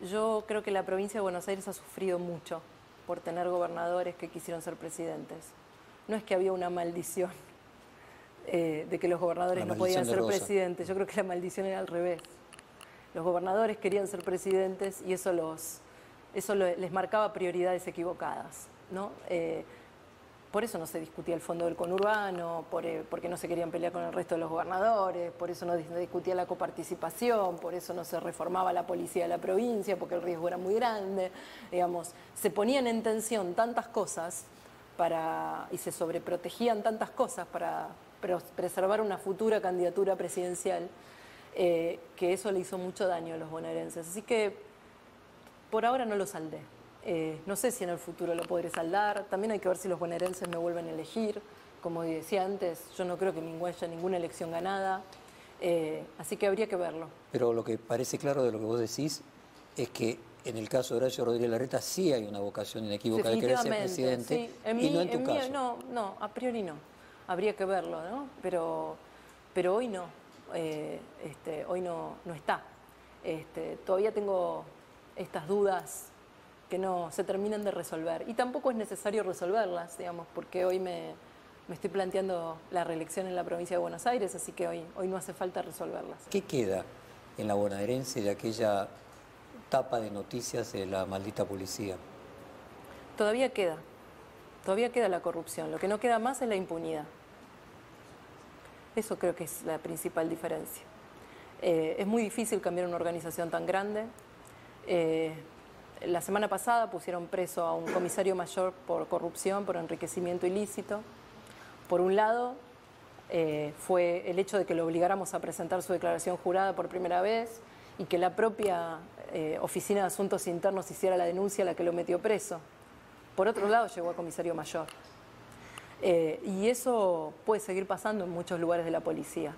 Yo creo que la provincia de Buenos Aires ha sufrido mucho por tener gobernadores que quisieron ser presidentes. No es que había una maldición de que los gobernadores no podían ser presidentes. Yo creo que la maldición era al revés. Los gobernadores querían ser presidentes y eso les marcaba prioridades equivocadas, ¿no? Por eso no se discutía el fondo del conurbano, porque no se querían pelear con el resto de los gobernadores, por eso no se discutía la coparticipación, por eso no se reformaba la policía de la provincia, porque el riesgo era muy grande. Digamos, se ponían en tensión tantas cosas y se sobreprotegían tantas cosas para preservar una futura candidatura presidencial, que eso le hizo mucho daño a los bonaerenses. Así que por ahora no lo saldé. No sé si en el futuro lo podré saldar. También hay que ver si los bonaerenses me vuelven a elegir. Como decía antes, yo no creo que haya ninguna elección ganada. Así que habría que verlo. Pero lo que parece claro de lo que vos decís es que en el caso de Horacio Rodríguez Larreta sí hay una vocación inequívoca de querer ser presidente. Sí. Y no en tu caso. No, a priori no. Habría que verlo, ¿no? Pero hoy no. Hoy no está. Todavía tengo estas dudas que no se terminan de resolver. Y tampoco es necesario resolverlas, digamos, porque hoy me estoy planteando la reelección en la provincia de Buenos Aires, así que hoy no hace falta resolverlas. ¿Qué queda en la bonaerense de aquella tapa de noticias de la maldita policía? Todavía queda la corrupción. Lo que no queda más es la impunidad. Eso creo que es la principal diferencia. Es muy difícil cambiar una organización tan grande. La semana pasada pusieron preso a un comisario mayor por corrupción, por enriquecimiento ilícito. Por un lado, fue el hecho de que lo obligáramos a presentar su declaración jurada por primera vez y que la propia Oficina de Asuntos Internos hiciera la denuncia a la que lo metió preso. Por otro lado, llegó a comisario mayor. Y eso puede seguir pasando en muchos lugares de la policía.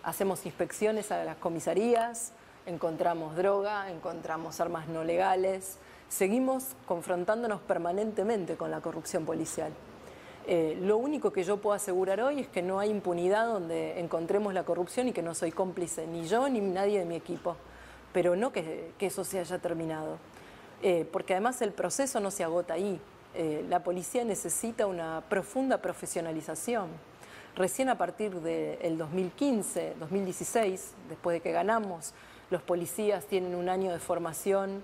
Hacemos inspecciones a las comisarías, encontramos droga, encontramos armas no legales, seguimos confrontándonos permanentemente con la corrupción policial. Lo único que yo puedo asegurar hoy es que no hay impunidad donde encontremos la corrupción y que no soy cómplice, ni yo ni nadie de mi equipo, pero no que eso se haya terminado. Porque además el proceso no se agota ahí. La policía necesita una profunda profesionalización. Recién a partir del 2015, 2016, después de que ganamos, los policías tienen un año de formación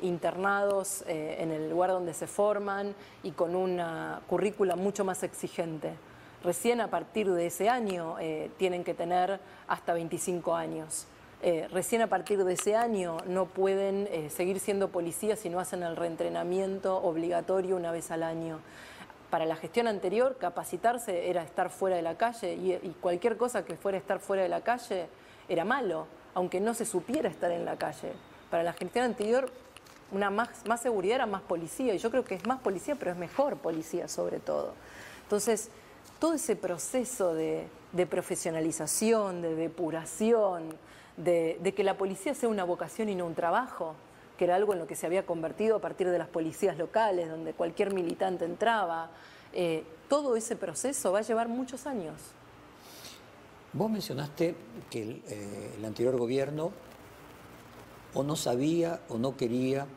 internados en el lugar donde se forman y con una currícula mucho más exigente. Recién a partir de ese año tienen que tener hasta 25 años. Recién a partir de ese año no pueden seguir siendo policías si no hacen el reentrenamiento obligatorio una vez al año. Para la gestión anterior, capacitarse era estar fuera de la calle y cualquier cosa que fuera estar fuera de la calle era malo, aunque no se supiera estar en la calle. Para la gestión anterior, más seguridad era más policía, y yo creo que es más policía, pero es mejor policía sobre todo. Entonces, todo ese proceso de profesionalización, de depuración, de que la policía sea una vocación y no un trabajo, que era algo en lo que se había convertido a partir de las policías locales, donde cualquier militante entraba, todo ese proceso va a llevar muchos años. Vos mencionaste que el anterior gobierno o no sabía o no quería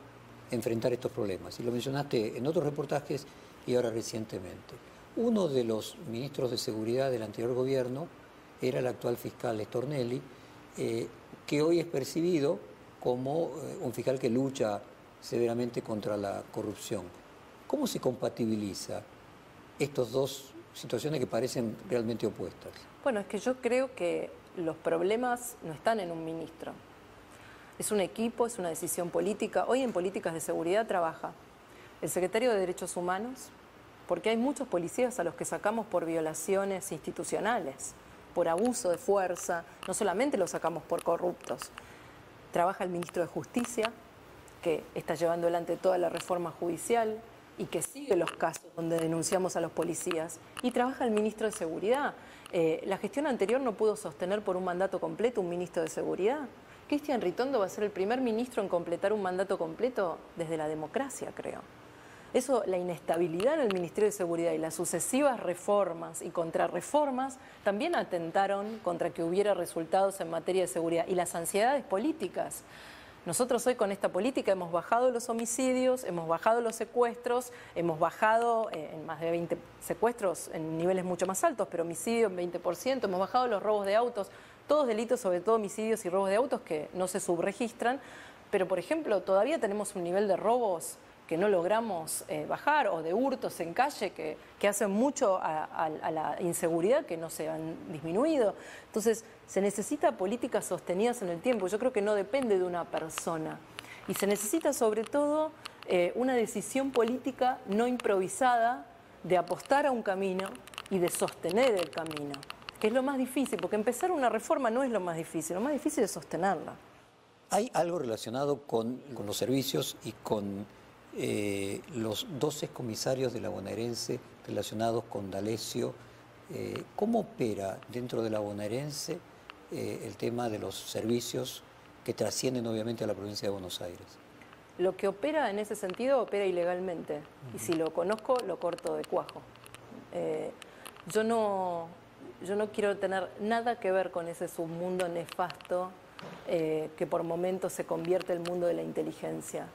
enfrentar estos problemas. Y lo mencionaste en otros reportajes y ahora recientemente. Uno de los ministros de Seguridad del anterior gobierno era el actual fiscal Stornelli, que hoy es percibido como un fiscal que lucha severamente contra la corrupción. ¿Cómo se compatibiliza estas dos situaciones que parecen realmente opuestas? Bueno, es que yo creo que los problemas no están en un ministro. Es un equipo, es una decisión política. Hoy en políticas de seguridad trabaja el secretario de Derechos Humanos, porque hay muchos policías a los que sacamos por violaciones institucionales, por abuso de fuerza, no solamente los sacamos por corruptos. Trabaja el ministro de Justicia, que está llevando adelante toda la reforma judicial y que sigue los casos donde denunciamos a los policías. Y trabaja el ministro de Seguridad. La gestión anterior no pudo sostener por un mandato completo un ministro de Seguridad. Cristian Ritondo va a ser el primer ministro en completar un mandato completo desde la democracia, creo. Eso, la inestabilidad en el Ministerio de Seguridad y las sucesivas reformas y contrarreformas también atentaron contra que hubiera resultados en materia de seguridad y las ansiedades políticas. Nosotros hoy con esta política hemos bajado los homicidios, hemos bajado los secuestros, hemos bajado en más de 20 secuestros en niveles mucho más altos, pero homicidios en 20%, hemos bajado los robos de autos, todos delitos, sobre todo homicidios y robos de autos que no se subregistran, pero por ejemplo todavía tenemos un nivel de robos que no logramos bajar, o de hurtos en calle que hacen mucho a la inseguridad que no se han disminuido. Entonces, se necesita políticas sostenidas en el tiempo. Yo creo que no depende de una persona. Y se necesita sobre todo una decisión política no improvisada de apostar a un camino y de sostener el camino, que es lo más difícil, porque empezar una reforma no es lo más difícil es sostenerla. ¿Hay algo relacionado con los servicios y con los 12 comisarios de la bonaerense relacionados con D'Alessio? ¿Cómo opera dentro de la bonaerense el tema de los servicios que trascienden obviamente a la provincia de Buenos Aires? Lo que opera en ese sentido opera ilegalmente, y si lo conozco lo corto de cuajo. Yo no quiero tener nada que ver con ese submundo nefasto que por momentos se convierte el mundo de la inteligencia,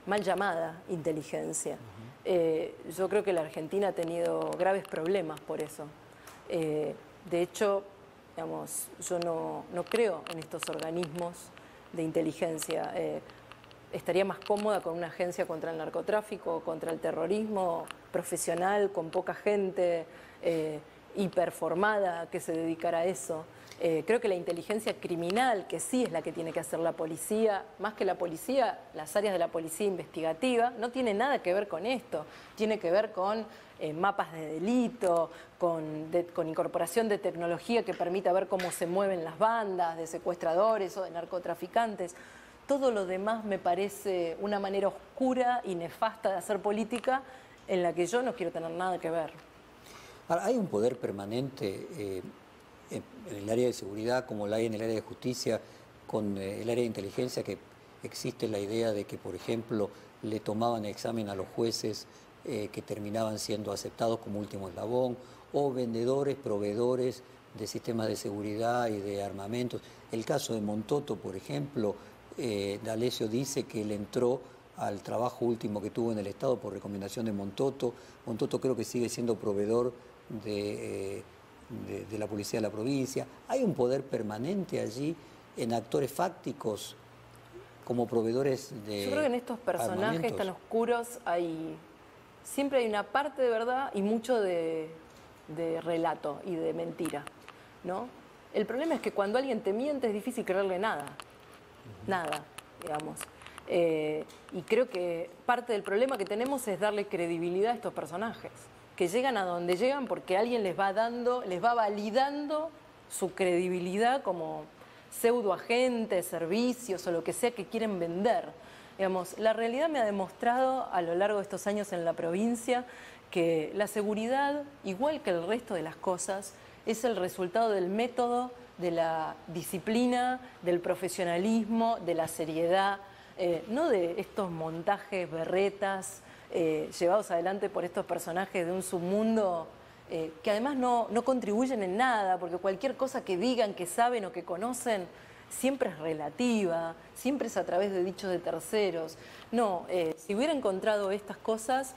mal llamada inteligencia. Yo creo que la Argentina ha tenido graves problemas por eso. De hecho, digamos, yo no creo en estos organismos de inteligencia. Estaría más cómoda con una agencia contra el narcotráfico, contra el terrorismo, profesional, con poca gente, hiperformada, que se dedicara a eso. Creo que la inteligencia criminal, que sí es la que tiene que hacer la policía, más que la policía, las áreas de la policía investigativa, no tiene nada que ver con esto. Tiene que ver con mapas de delito, con incorporación de tecnología que permita ver cómo se mueven las bandas de secuestradores o de narcotraficantes. Todo lo demás me parece una manera oscura y nefasta de hacer política en la que yo no quiero tener nada que ver. Ahora, ¿hay un poder permanente en el área de seguridad como la hay en el área de justicia con el área de inteligencia, que existe la idea de que, por ejemplo, le tomaban examen a los jueces que terminaban siendo aceptados como último eslabón, o vendedores, proveedores de sistemas de seguridad y de armamentos. El caso de Montoto, por ejemplo, D'Alessio dice que él entró al trabajo último que tuvo en el Estado por recomendación de Montoto. Montoto creo que sigue siendo proveedor de la policía de la provincia. Hay un poder permanente allí en actores fácticos como proveedores de Yo creo que en estos personajes armamentos tan oscuros siempre hay una parte de verdad y mucho de relato y de mentira, ¿no? El problema es que cuando alguien te miente es difícil creerle nada, nada, digamos. Y creo que parte del problema que tenemos es darle credibilidad a estos personajes, que llegan a donde llegan porque alguien les va validando su credibilidad como pseudoagentes, servicios o lo que sea que quieren vender. Digamos, la realidad me ha demostrado a lo largo de estos años en la provincia que la seguridad, igual que el resto de las cosas, es el resultado del método, de la disciplina, del profesionalismo, de la seriedad, no de estos montajes berretas llevados adelante por estos personajes de un submundo que además no contribuyen en nada, porque cualquier cosa que digan, que saben o que conocen, siempre es relativa, siempre es a través de dichos de terceros. No, si hubiera encontrado estas cosas,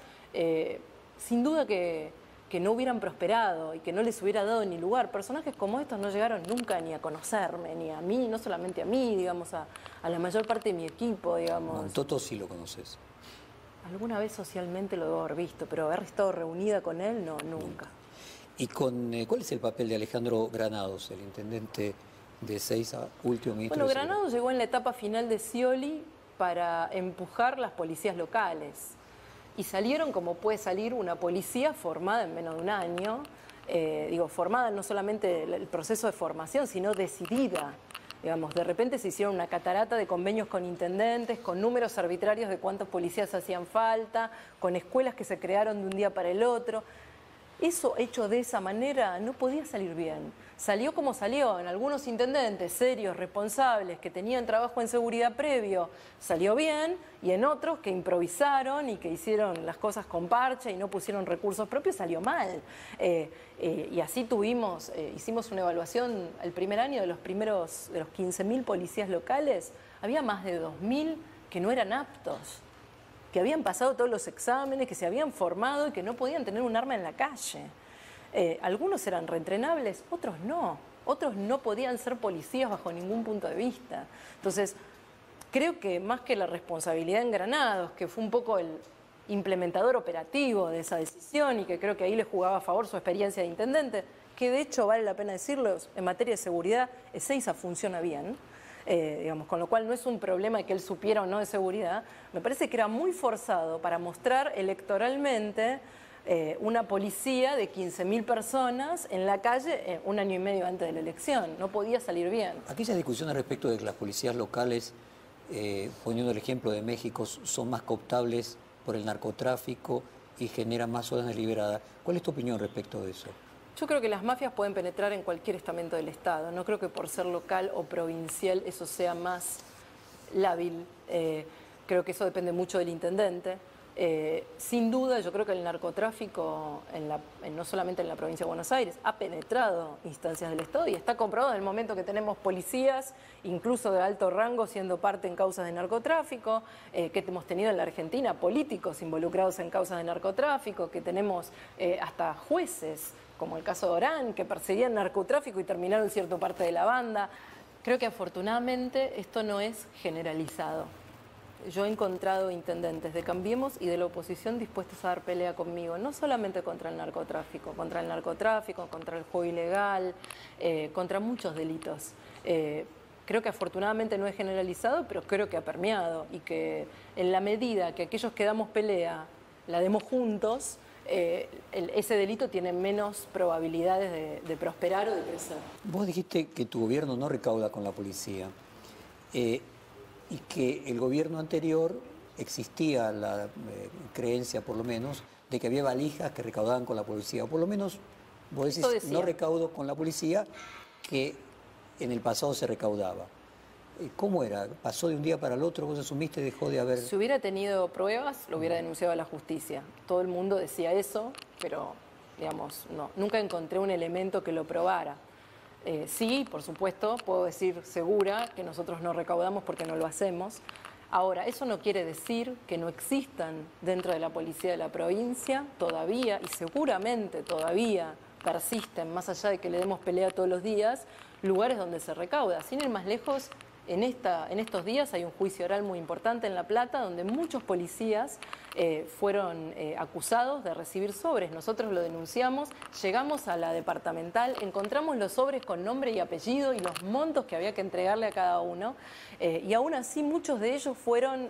sin duda que no hubieran prosperado y que no les hubiera dado ni lugar. Personajes como estos no llegaron nunca ni a conocerme, ni a mí, no solamente a mí, digamos, a la mayor parte de mi equipo, digamos. Montoto sí lo conoces. Alguna vez socialmente lo debo haber visto, pero haber estado reunida con él, no, nunca. ¿Y cuál es el papel de Alejandro Granados, el intendente de Ezeiza, último ministro? Bueno, Granados llegó en la etapa final de Scioli para empujar las policías locales. Y salieron como puede salir una policía formada en menos de un año. Formada no solamente el proceso de formación, sino decidida. Digamos, de repente se hicieron una catarata de convenios con intendentes, con números arbitrarios de cuántos policías hacían falta, con escuelas que se crearon de un día para el otro. Eso hecho de esa manera no podía salir bien. Salió como salió. En algunos intendentes serios, responsables, que tenían trabajo en seguridad previo, salió bien, y en otros que improvisaron y que hicieron las cosas con parche y no pusieron recursos propios, salió mal. Y así hicimos una evaluación el primer año de los 15.000 policías locales. Había más de 2.000 que no eran aptos, que habían pasado todos los exámenes, que se habían formado y que no podían tener un arma en la calle. Algunos eran reentrenables, otros no podían ser policías bajo ningún punto de vista. Entonces, creo que más que la responsabilidad en Granados, que fue un poco el implementador operativo de esa decisión y que creo que ahí le jugaba a favor su experiencia de intendente, que de hecho vale la pena decirlo, en materia de seguridad, Ezeiza funciona bien. Con lo cual no es un problema de que él supiera o no de seguridad. Me parece que era muy forzado para mostrar electoralmente una policía de 15.000 personas en la calle un año y medio antes de la elección. No podía salir bien. Aquellas discusiones respecto de que las policías locales, poniendo el ejemplo de México, son más cooptables por el narcotráfico y generan más órdenes liberadas. ¿Cuál es tu opinión respecto de eso? Yo creo que las mafias pueden penetrar en cualquier estamento del Estado. No creo que por ser local o provincial eso sea más lábil. Creo que eso depende mucho del intendente. Sin duda, yo creo que el narcotráfico, no solamente en la provincia de Buenos Aires, ha penetrado instancias del Estado y está comprobado en el momento que tenemos policías, incluso de alto rango, siendo parte en causas de narcotráfico, que hemos tenido en la Argentina políticos involucrados en causas de narcotráfico, que tenemos hasta jueces, como el caso de Orán, que perseguían narcotráfico y terminaron cierta parte de la banda. Creo que afortunadamente esto no es generalizado. Yo he encontrado intendentes de Cambiemos y de la oposición dispuestos a dar pelea conmigo, no solamente contra el narcotráfico, contra el juego ilegal, contra muchos delitos. Creo que afortunadamente no es generalizado, pero creo que ha permeado y que en la medida que aquellos que damos pelea la demos juntos, ese delito tiene menos probabilidades de prosperar o de crecer. Vos dijiste que tu gobierno no recauda con la policía y que el gobierno anterior existía la creencia, por lo menos, de que había valijas que recaudaban con la policía, o por lo menos vos decís, no recaudo con la policía, que en el pasado se recaudaba. ¿Cómo era? ¿Pasó de un día para el otro? ¿Vos asumiste y dejó de haber...? Si hubiera tenido pruebas, lo hubiera denunciado a la justicia. Todo el mundo decía eso, pero, digamos, no. Nunca encontré un elemento que lo probara. Sí, por supuesto, puedo decir segura que nosotros no recaudamos porque no lo hacemos. Ahora, eso no quiere decir que no existan dentro de la policía de la provincia todavía, y seguramente todavía persisten, más allá de que le demos pelea todos los días, lugares donde se recauda. Sin ir más lejos, en estos días hay un juicio oral muy importante en La Plata donde muchos policías fueron acusados de recibir sobres. Nosotros lo denunciamos, llegamos a la departamental, encontramos los sobres con nombre y apellido y los montos que había que entregarle a cada uno, y aún así muchos de ellos fueron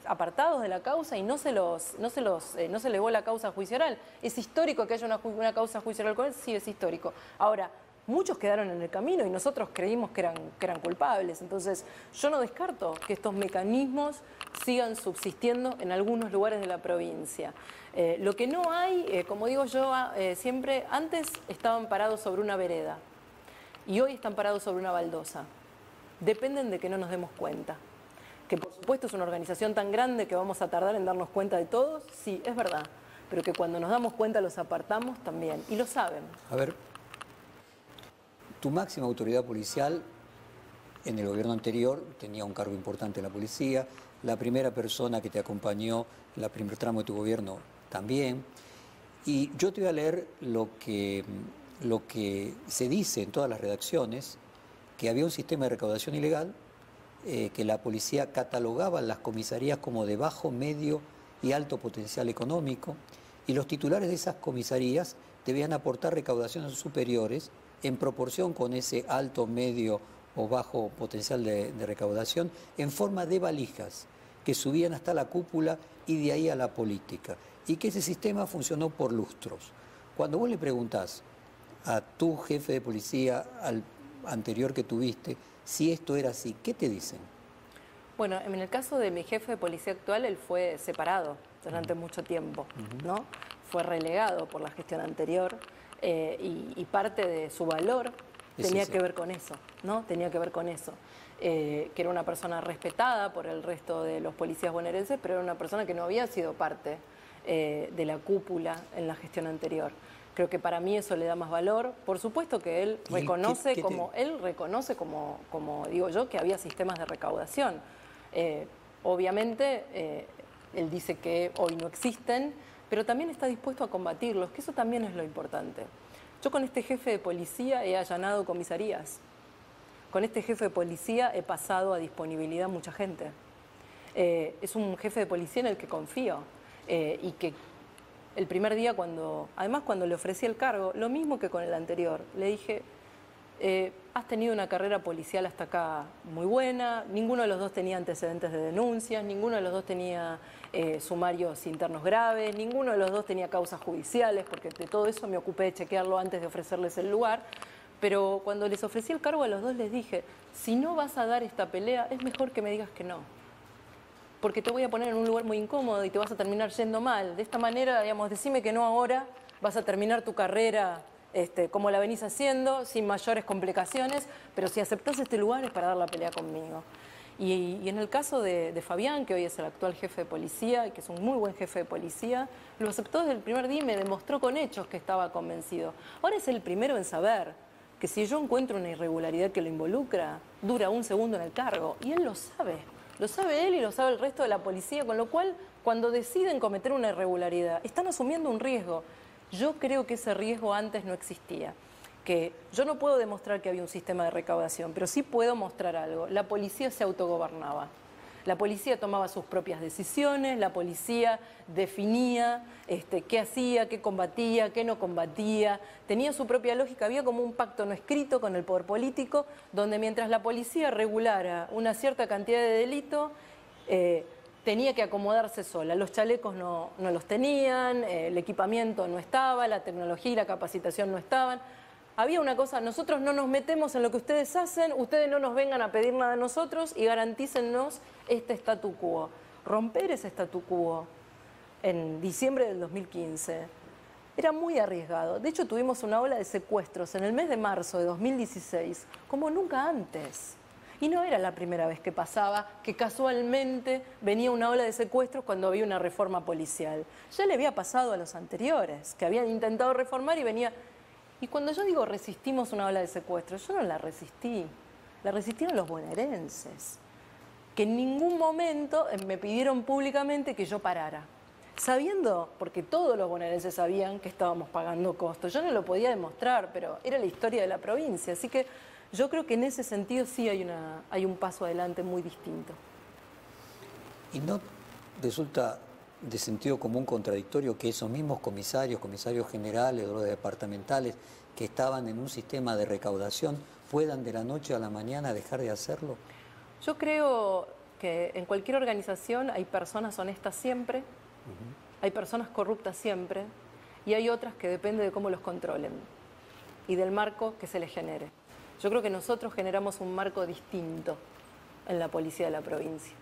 apartados de la causa y no se elevó la causa a juicio oral. ¿Es histórico que haya una causa a juicio oral con él? Sí, es histórico. Ahora, muchos quedaron en el camino y nosotros creímos que eran culpables. Entonces, yo no descarto que estos mecanismos sigan subsistiendo en algunos lugares de la provincia. Lo que no hay, como digo yo siempre, antes estaban parados sobre una vereda y hoy están parados sobre una baldosa. Dependen de que no nos demos cuenta. Que por supuesto es una organización tan grande que vamos a tardar en darnos cuenta de todos, sí, es verdad. Pero que cuando nos damos cuenta los apartamos también, y lo saben. A ver, tu máxima autoridad policial en el gobierno anterior tenía un cargo importante en la policía, la primera persona que te acompañó en el primer tramo de tu gobierno también. Y yo te voy a leer lo que se dice en todas las redacciones, que había un sistema de recaudación ilegal, que la policía catalogaba las comisarías como de bajo, medio y alto potencial económico, y los titulares de esas comisarías debían aportar recaudaciones superiores en proporción con ese alto, medio o bajo potencial de recaudación, en forma de valijas que subían hasta la cúpula y de ahí a la política, y que ese sistema funcionó por lustros. Cuando vos le preguntás a tu jefe de policía, al anterior que tuviste, si esto era así, ¿qué te dicen? Bueno, en el caso de mi jefe de policía actual, él fue separado durante mucho tiempo, ¿no? Fue relegado por la gestión anterior. Y parte de su valor tenía que ver con eso, ¿no? Tenía que ver con eso. Que era una persona respetada por el resto de los policías bonaerenses, pero era una persona que no había sido parte de la cúpula en la gestión anterior. Creo que para mí eso le da más valor. Por supuesto que él reconoce como digo yo, que había sistemas de recaudación. Obviamente, él dice que hoy no existen, pero también está dispuesto a combatirlos, que eso también es lo importante. Yo con este jefe de policía he allanado comisarías. Con este jefe de policía he pasado a disponibilidad mucha gente. Es un jefe de policía en el que confío y que el primer día, además cuando le ofrecí el cargo, lo mismo que con el anterior, le dije, has tenido una carrera policial hasta acá muy buena, ninguno de los dos tenía antecedentes de denuncias, ninguno de los dos tenía sumarios internos graves, ninguno de los dos tenía causas judiciales, porque de todo eso me ocupé de chequearlo antes de ofrecerles el lugar. Pero cuando les ofrecí el cargo a los dos les dije, si no vas a dar esta pelea, es mejor que me digas que no. Porque te voy a poner en un lugar muy incómodo y te vas a terminar yendo mal. De esta manera, digamos, decime que no ahora, vas a terminar tu carrera como la venís haciendo, sin mayores complicaciones, pero si aceptás este lugar es para dar la pelea conmigo. Y en el caso de Fabián, que hoy es el actual jefe de policía y que es un muy buen jefe de policía, lo aceptó desde el primer día y me demostró con hechos que estaba convencido. Ahora es el primero en saber que si yo encuentro una irregularidad que lo involucra, dura un segundo en el cargo, y él lo sabe. Lo sabe él y lo sabe el resto de la policía, con lo cual, cuando deciden cometer una irregularidad, están asumiendo un riesgo. Yo creo que ese riesgo antes no existía. Que yo no puedo demostrar que había un sistema de recaudación, pero sí puedo mostrar algo. La policía se autogobernaba. La policía tomaba sus propias decisiones, la policía definía qué hacía, qué combatía, qué no combatía. Tenía su propia lógica, había como un pacto no escrito con el poder político, donde mientras la policía regulara una cierta cantidad de delito, tenía que acomodarse sola. Los chalecos no los tenían, el equipamiento no estaba, la tecnología y la capacitación no estaban. Había una cosa, nosotros no nos metemos en lo que ustedes hacen, ustedes no nos vengan a pedir nada a nosotros y garantícennos este statu quo. Romper ese statu quo en diciembre del 2015 era muy arriesgado. De hecho, tuvimos una ola de secuestros en el mes de marzo de 2016, como nunca antes. Y no era la primera vez que pasaba, que casualmente venía una ola de secuestros cuando había una reforma policial. Ya le había pasado a los anteriores, que habían intentado reformar y venía... Y cuando yo digo resistimos una ola de secuestros, yo no la resistí, la resistieron los bonaerenses, que en ningún momento me pidieron públicamente que yo parara. Sabiendo, porque todos los bonaerenses sabían que estábamos pagando costos. Yo no lo podía demostrar, pero era la historia de la provincia. Así que yo creo que en ese sentido sí hay un paso adelante muy distinto. ¿Y no resulta de sentido común contradictorio que esos mismos comisarios generales o los departamentales que estaban en un sistema de recaudación puedan de la noche a la mañana dejar de hacerlo? Yo creo que en cualquier organización hay personas honestas siempre, hay personas corruptas siempre y hay otras que depende de cómo los controlen y del marco que se les genere. Yo creo que nosotros generamos un marco distinto en la policía de la provincia.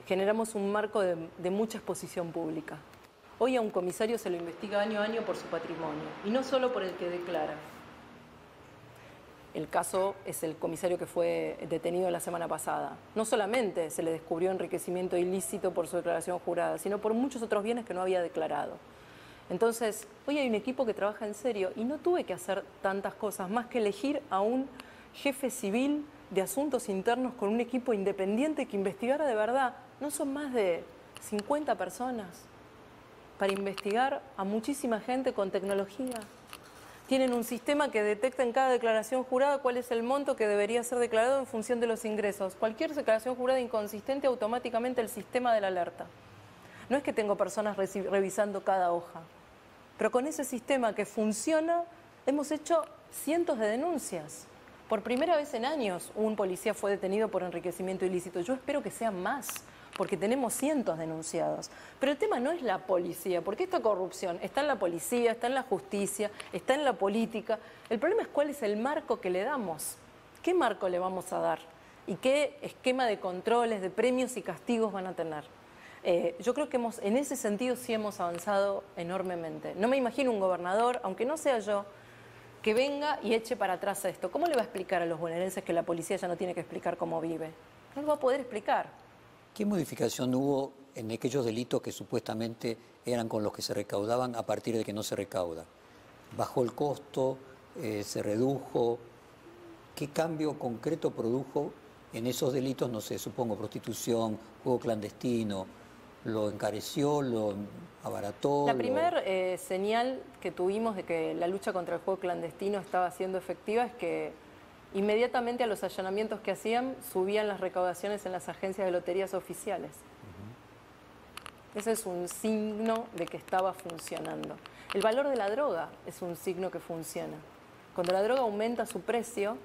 Generamos un marco de mucha exposición pública. Hoy a un comisario se lo investiga año a año por su patrimonio y no solo por el que declara. El caso es el comisario que fue detenido la semana pasada. No solamente se le descubrió enriquecimiento ilícito por su declaración jurada, sino por muchos otros bienes que no había declarado. Entonces, hoy hay un equipo que trabaja en serio y no tuve que hacer tantas cosas más que elegir a un jefe civil de asuntos internos con un equipo independiente que investigara de verdad. No son más de 50 personas para investigar a muchísima gente con tecnología. Tienen un sistema que detecta en cada declaración jurada cuál es el monto que debería ser declarado en función de los ingresos. Cualquier declaración jurada inconsistente, automáticamente el sistema de la alerta. No es que tengo personas revisando cada hoja, pero con ese sistema que funciona hemos hecho cientos de denuncias. Por primera vez en años un policía fue detenido por enriquecimiento ilícito. Yo espero que sean más, porque tenemos cientos denunciados. Pero el tema no es la policía, porque esta corrupción está en la policía, está en la justicia, está en la política. El problema es cuál es el marco que le damos. ¿Qué marco le vamos a dar? ¿Y qué esquema de controles, de premios y castigos van a tener? Yo creo que en ese sentido sí hemos avanzado enormemente. No me imagino un gobernador, aunque no sea yo, que venga y eche para atrás esto. ¿Cómo le va a explicar a los bonaerenses que la policía ya no tiene que explicar cómo vive? No lo va a poder explicar. ¿Qué modificación hubo en aquellos delitos que supuestamente eran con los que se recaudaban a partir de que no se recauda? ¿Bajó el costo? ¿Se redujo? ¿Qué cambio concreto produjo en esos delitos? No sé, supongo prostitución, juego clandestino. ¿Lo encareció? ¿Lo abarató? La primera señal que tuvimos de que la lucha contra el juego clandestino estaba siendo efectiva es que inmediatamente a los allanamientos que hacían subían las recaudaciones en las agencias de loterías oficiales. Ese es un signo de que estaba funcionando. El valor de la droga es un signo que funciona. Cuando la droga aumenta su precio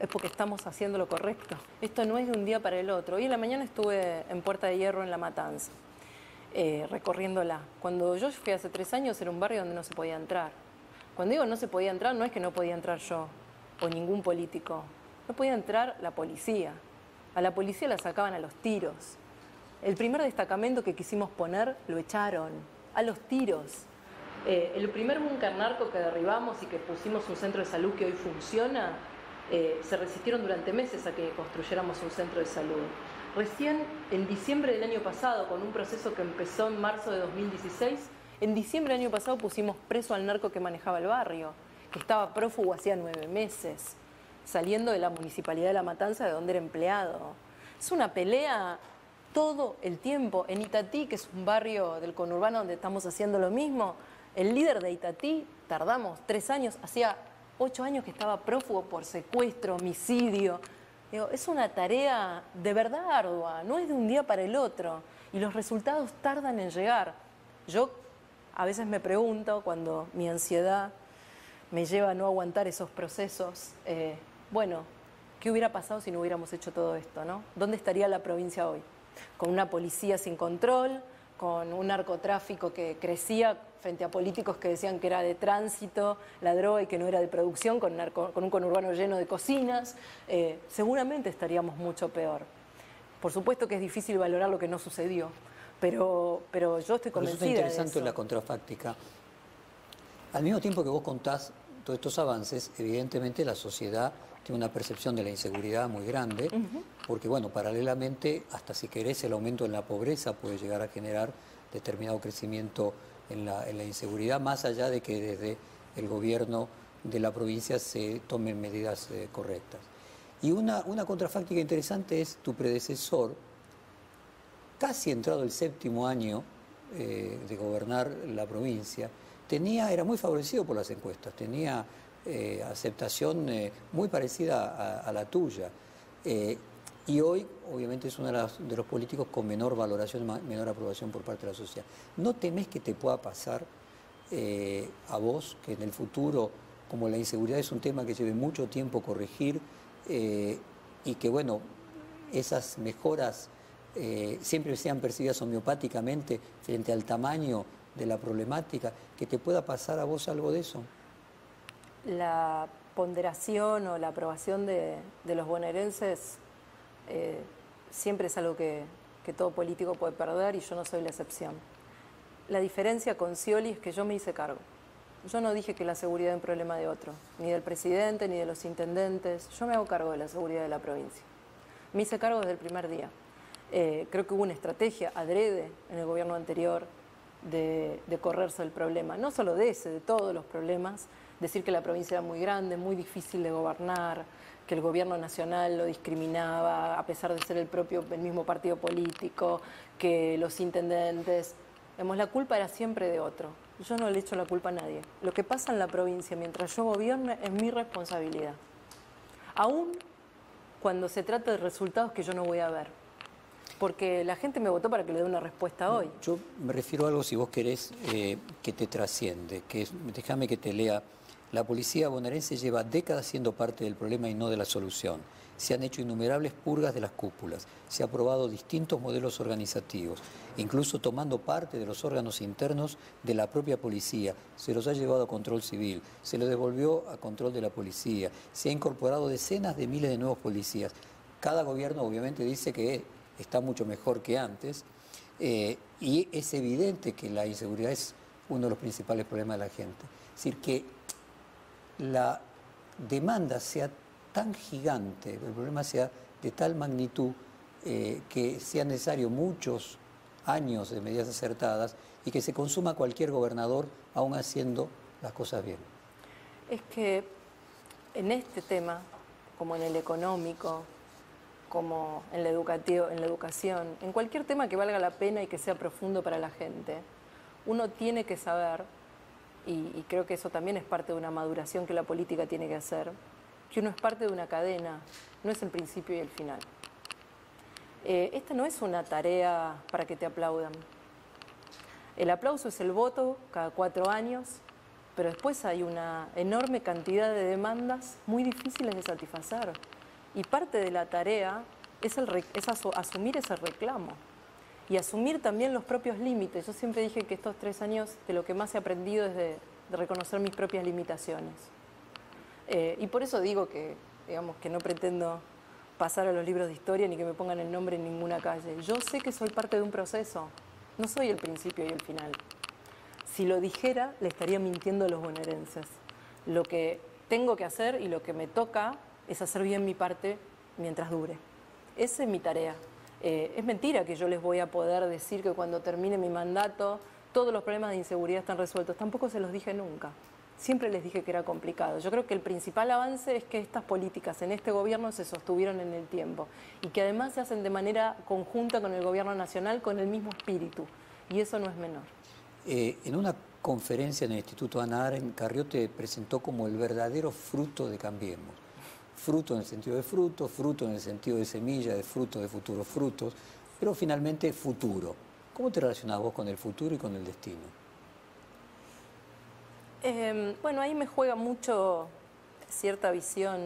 es porque estamos haciendo lo correcto. Esto no es de un día para el otro. Hoy en la mañana estuve en Puerta de Hierro en La Matanza, recorriéndola. Cuando yo fui hace 3 años era un barrio donde no se podía entrar. Cuando digo no se podía entrar, no es que no podía entrar yo o ningún político. No podía entrar la policía. A la policía la sacaban a los tiros. El primer destacamento que quisimos poner lo echaron a los tiros. El primer búnker narco que derribamos y que pusimos un centro de salud que hoy funciona, se resistieron durante meses a que construyéramos un centro de salud. Recién en diciembre del año pasado, con un proceso que empezó en marzo de 2016, en diciembre del año pasado pusimos preso al narco que manejaba el barrio, que estaba prófugo hacía 9 meses, saliendo de la Municipalidad de La Matanza, de donde era empleado. Es una pelea todo el tiempo. En Itatí, que es un barrio del conurbano donde estamos haciendo lo mismo, el líder de Itatí, tardamos 3 años, hacía 8 años que estaba prófugo por secuestro, homicidio. Digo, es una tarea de verdad ardua, no es de un día para el otro, y los resultados tardan en llegar. Yo a veces me pregunto, cuando mi ansiedad me lleva a no aguantar esos procesos, bueno, ¿qué hubiera pasado si no hubiéramos hecho todo esto, no? ¿Dónde estaría la provincia hoy? Con una policía sin control, con un narcotráfico que crecía frente a políticos que decían que era de tránsito la droga y que no era de producción, con un conurbano lleno de cocinas, seguramente estaríamos mucho peor. Por supuesto que es difícil valorar lo que no sucedió, pero yo estoy convencida de eso. Resulta interesante la contrafáctica. Al mismo tiempo que vos contás todos estos avances, evidentemente la sociedad tiene una percepción de la inseguridad muy grande, porque bueno, paralelamente, hasta si querés, el aumento en la pobreza puede llegar a generar determinado crecimiento en la inseguridad, más allá de que desde el gobierno de la provincia se tomen medidas correctas. Y una contrafáctica interesante es tu predecesor, casi entrado el 7º año de gobernar la provincia, era muy favorecido por las encuestas, tenía aceptación muy parecida a la tuya. Y hoy, obviamente, es uno de los políticos con menor valoración, menor aprobación por parte de la sociedad. ¿No temés que te pueda pasar a vos, que en el futuro, como la inseguridad es un tema que lleve mucho tiempo corregir, y que, bueno, esas mejoras siempre sean percibidas homeopáticamente frente al tamaño de la problemática, que te pueda pasar a vos algo de eso? La ponderación o la aprobación de los bonaerenses siempre es algo que todo político puede perder, y yo no soy la excepción. La diferencia con Scioli es que yo me hice cargo. Yo no dije que la seguridad es un problema de otro, ni del presidente, ni de los intendentes. Yo me hago cargo de la seguridad de la provincia. Me hice cargo desde el primer día. Creo que hubo una estrategia adrede en el gobierno anterior de correrse del problema. No solo de ese, de todos los problemas. Decir que la provincia era muy grande, muy difícil de gobernar, que el gobierno nacional lo discriminaba a pesar de ser el mismo partido político, que los intendentes... la culpa era siempre de otro. Yo no le echo la culpa a nadie. Lo que pasa en la provincia mientras yo gobierne es mi responsabilidad. Aún cuando se trata de resultados que yo no voy a ver. Porque la gente me votó para que le dé una respuesta hoy. Yo me refiero a algo, si vos querés, que te trasciende, déjame que te lea. La policía bonaerense lleva décadas siendo parte del problema y no de la solución. Se han hecho innumerables purgas de las cúpulas, se han aprobado distintos modelos organizativos, incluso tomando parte de los órganos internos de la propia policía. Se los ha llevado a control civil, se los devolvió a control de la policía, se ha incorporado decenas de miles de nuevos policías. Cada gobierno obviamente dice que está mucho mejor que antes, y es evidente que la inseguridad es uno de los principales problemas de la gente. Es decir, que la demanda sea tan gigante, el problema sea de tal magnitud, que sea necesario muchos años de medidas acertadas y que se consuma cualquier gobernador aún haciendo las cosas bien. Es que en este tema, como en el económico, como en la educación, en cualquier tema que valga la pena y que sea profundo para la gente, uno tiene que saber, y creo que eso también es parte de una maduración que la política tiene que hacer, que uno es parte de una cadena, no es el principio y el final. Esta no es una tarea para que te aplaudan. El aplauso es el voto cada 4 años, pero después hay una enorme cantidad de demandas muy difíciles de satisfacer. Y parte de la tarea es asumir ese reclamo y asumir también los propios límites. Yo siempre dije que estos 3 años de lo que más he aprendido es de reconocer mis propias limitaciones. Y por eso digo que, digamos, que no pretendo pasar a los libros de historia ni que me pongan el nombre en ninguna calle. Yo sé que soy parte de un proceso, no soy el principio y el final. Si lo dijera, le estaría mintiendo a los bonaerenses. Lo que tengo que hacer y lo que me toca es hacer bien mi parte mientras dure. Esa es mi tarea. Es mentira que yo les voy a poder decir que cuando termine mi mandato todos los problemas de inseguridad están resueltos. Tampoco se los dije nunca. Siempre les dije que era complicado. Yo creo que el principal avance es que estas políticas en este gobierno se sostuvieron en el tiempo y que además se hacen de manera conjunta con el gobierno nacional con el mismo espíritu. Y eso no es menor. En una conferencia en el Instituto Hannah Arendt, Carrió te presentó como el verdadero fruto de Cambiemos. Fruto en el sentido de fruto, fruto en el sentido de semilla, de fruto de futuros frutos, pero finalmente futuro. ¿Cómo te relacionás vos con el futuro y con el destino? Bueno, ahí me juega mucho cierta visión.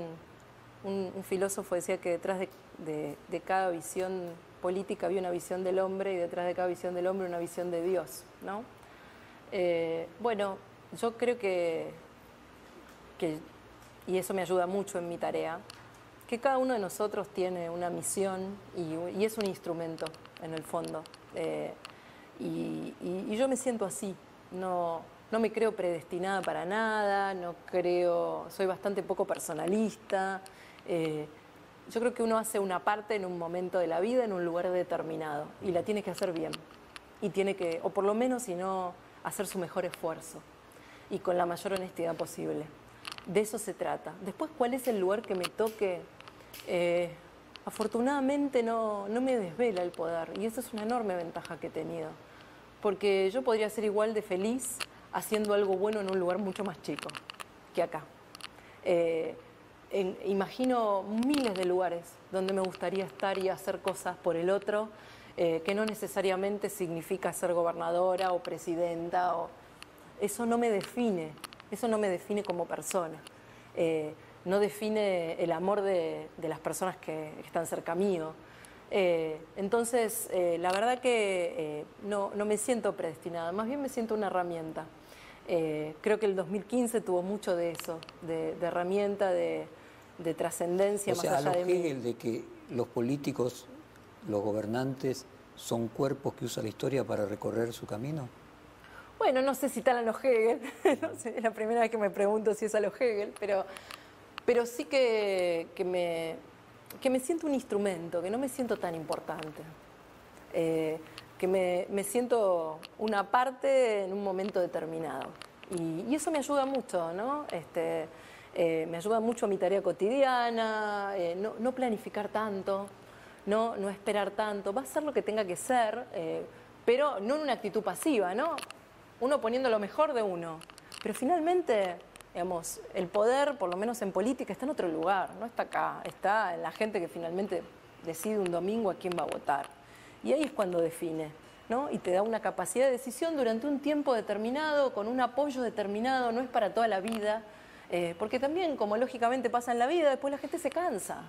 Un filósofo decía que detrás de cada visión política había una visión del hombre y detrás de cada visión del hombre una visión de Dios, ¿no? Bueno, yo creo que, y eso me ayuda mucho en mi tarea, que cada uno de nosotros tiene una misión y es un instrumento en el fondo. Y yo me siento así, no no me creo predestinada para nada, soy bastante poco personalista. Yo creo que uno hace una parte en un momento de la vida, en un lugar determinado, y la tiene que hacer bien. Y tiene que, o por lo menos, si no, hacer su mejor esfuerzo y con la mayor honestidad posible. De eso se trata. Después, ¿cuál es el lugar que me toque? Afortunadamente no me desvela el poder, y esa es una enorme ventaja que he tenido, porque yo podría ser igual de feliz haciendo algo bueno en un lugar mucho más chico que acá. Imagino miles de lugares donde me gustaría estar y hacer cosas por el otro, que no necesariamente significa ser gobernadora o presidenta. Eso no me define como persona. No define el amor de las personas que están cerca mío. Entonces, la verdad que no me siento predestinada, más bien me siento una herramienta. Creo que el 2015 tuvo mucho de eso, de herramienta, de trascendencia más allá de mí. Hegel de que los políticos, los gobernantes, son cuerpos que usa la historia para recorrer su camino. Bueno, no sé si tal a los Hegel, no sé, es la primera vez que me pregunto si es a los Hegel, pero sí que me siento un instrumento, que no me siento tan importante, que me siento una parte en un momento determinado. Y eso me ayuda mucho, ¿no? Me ayuda mucho a mi tarea cotidiana, no planificar tanto, no esperar tanto, va a ser lo que tenga que ser, pero no en una actitud pasiva, ¿no? Uno poniendo lo mejor de uno, pero finalmente, digamos, el poder, por lo menos en política, está en otro lugar, no está acá, está en la gente que finalmente decide un domingo a quién va a votar. Y ahí es cuando define, ¿no? Y te da una capacidad de decisión durante un tiempo determinado, con un apoyo determinado, no es para toda la vida, porque también, como lógicamente pasa en la vida, después la gente se cansa,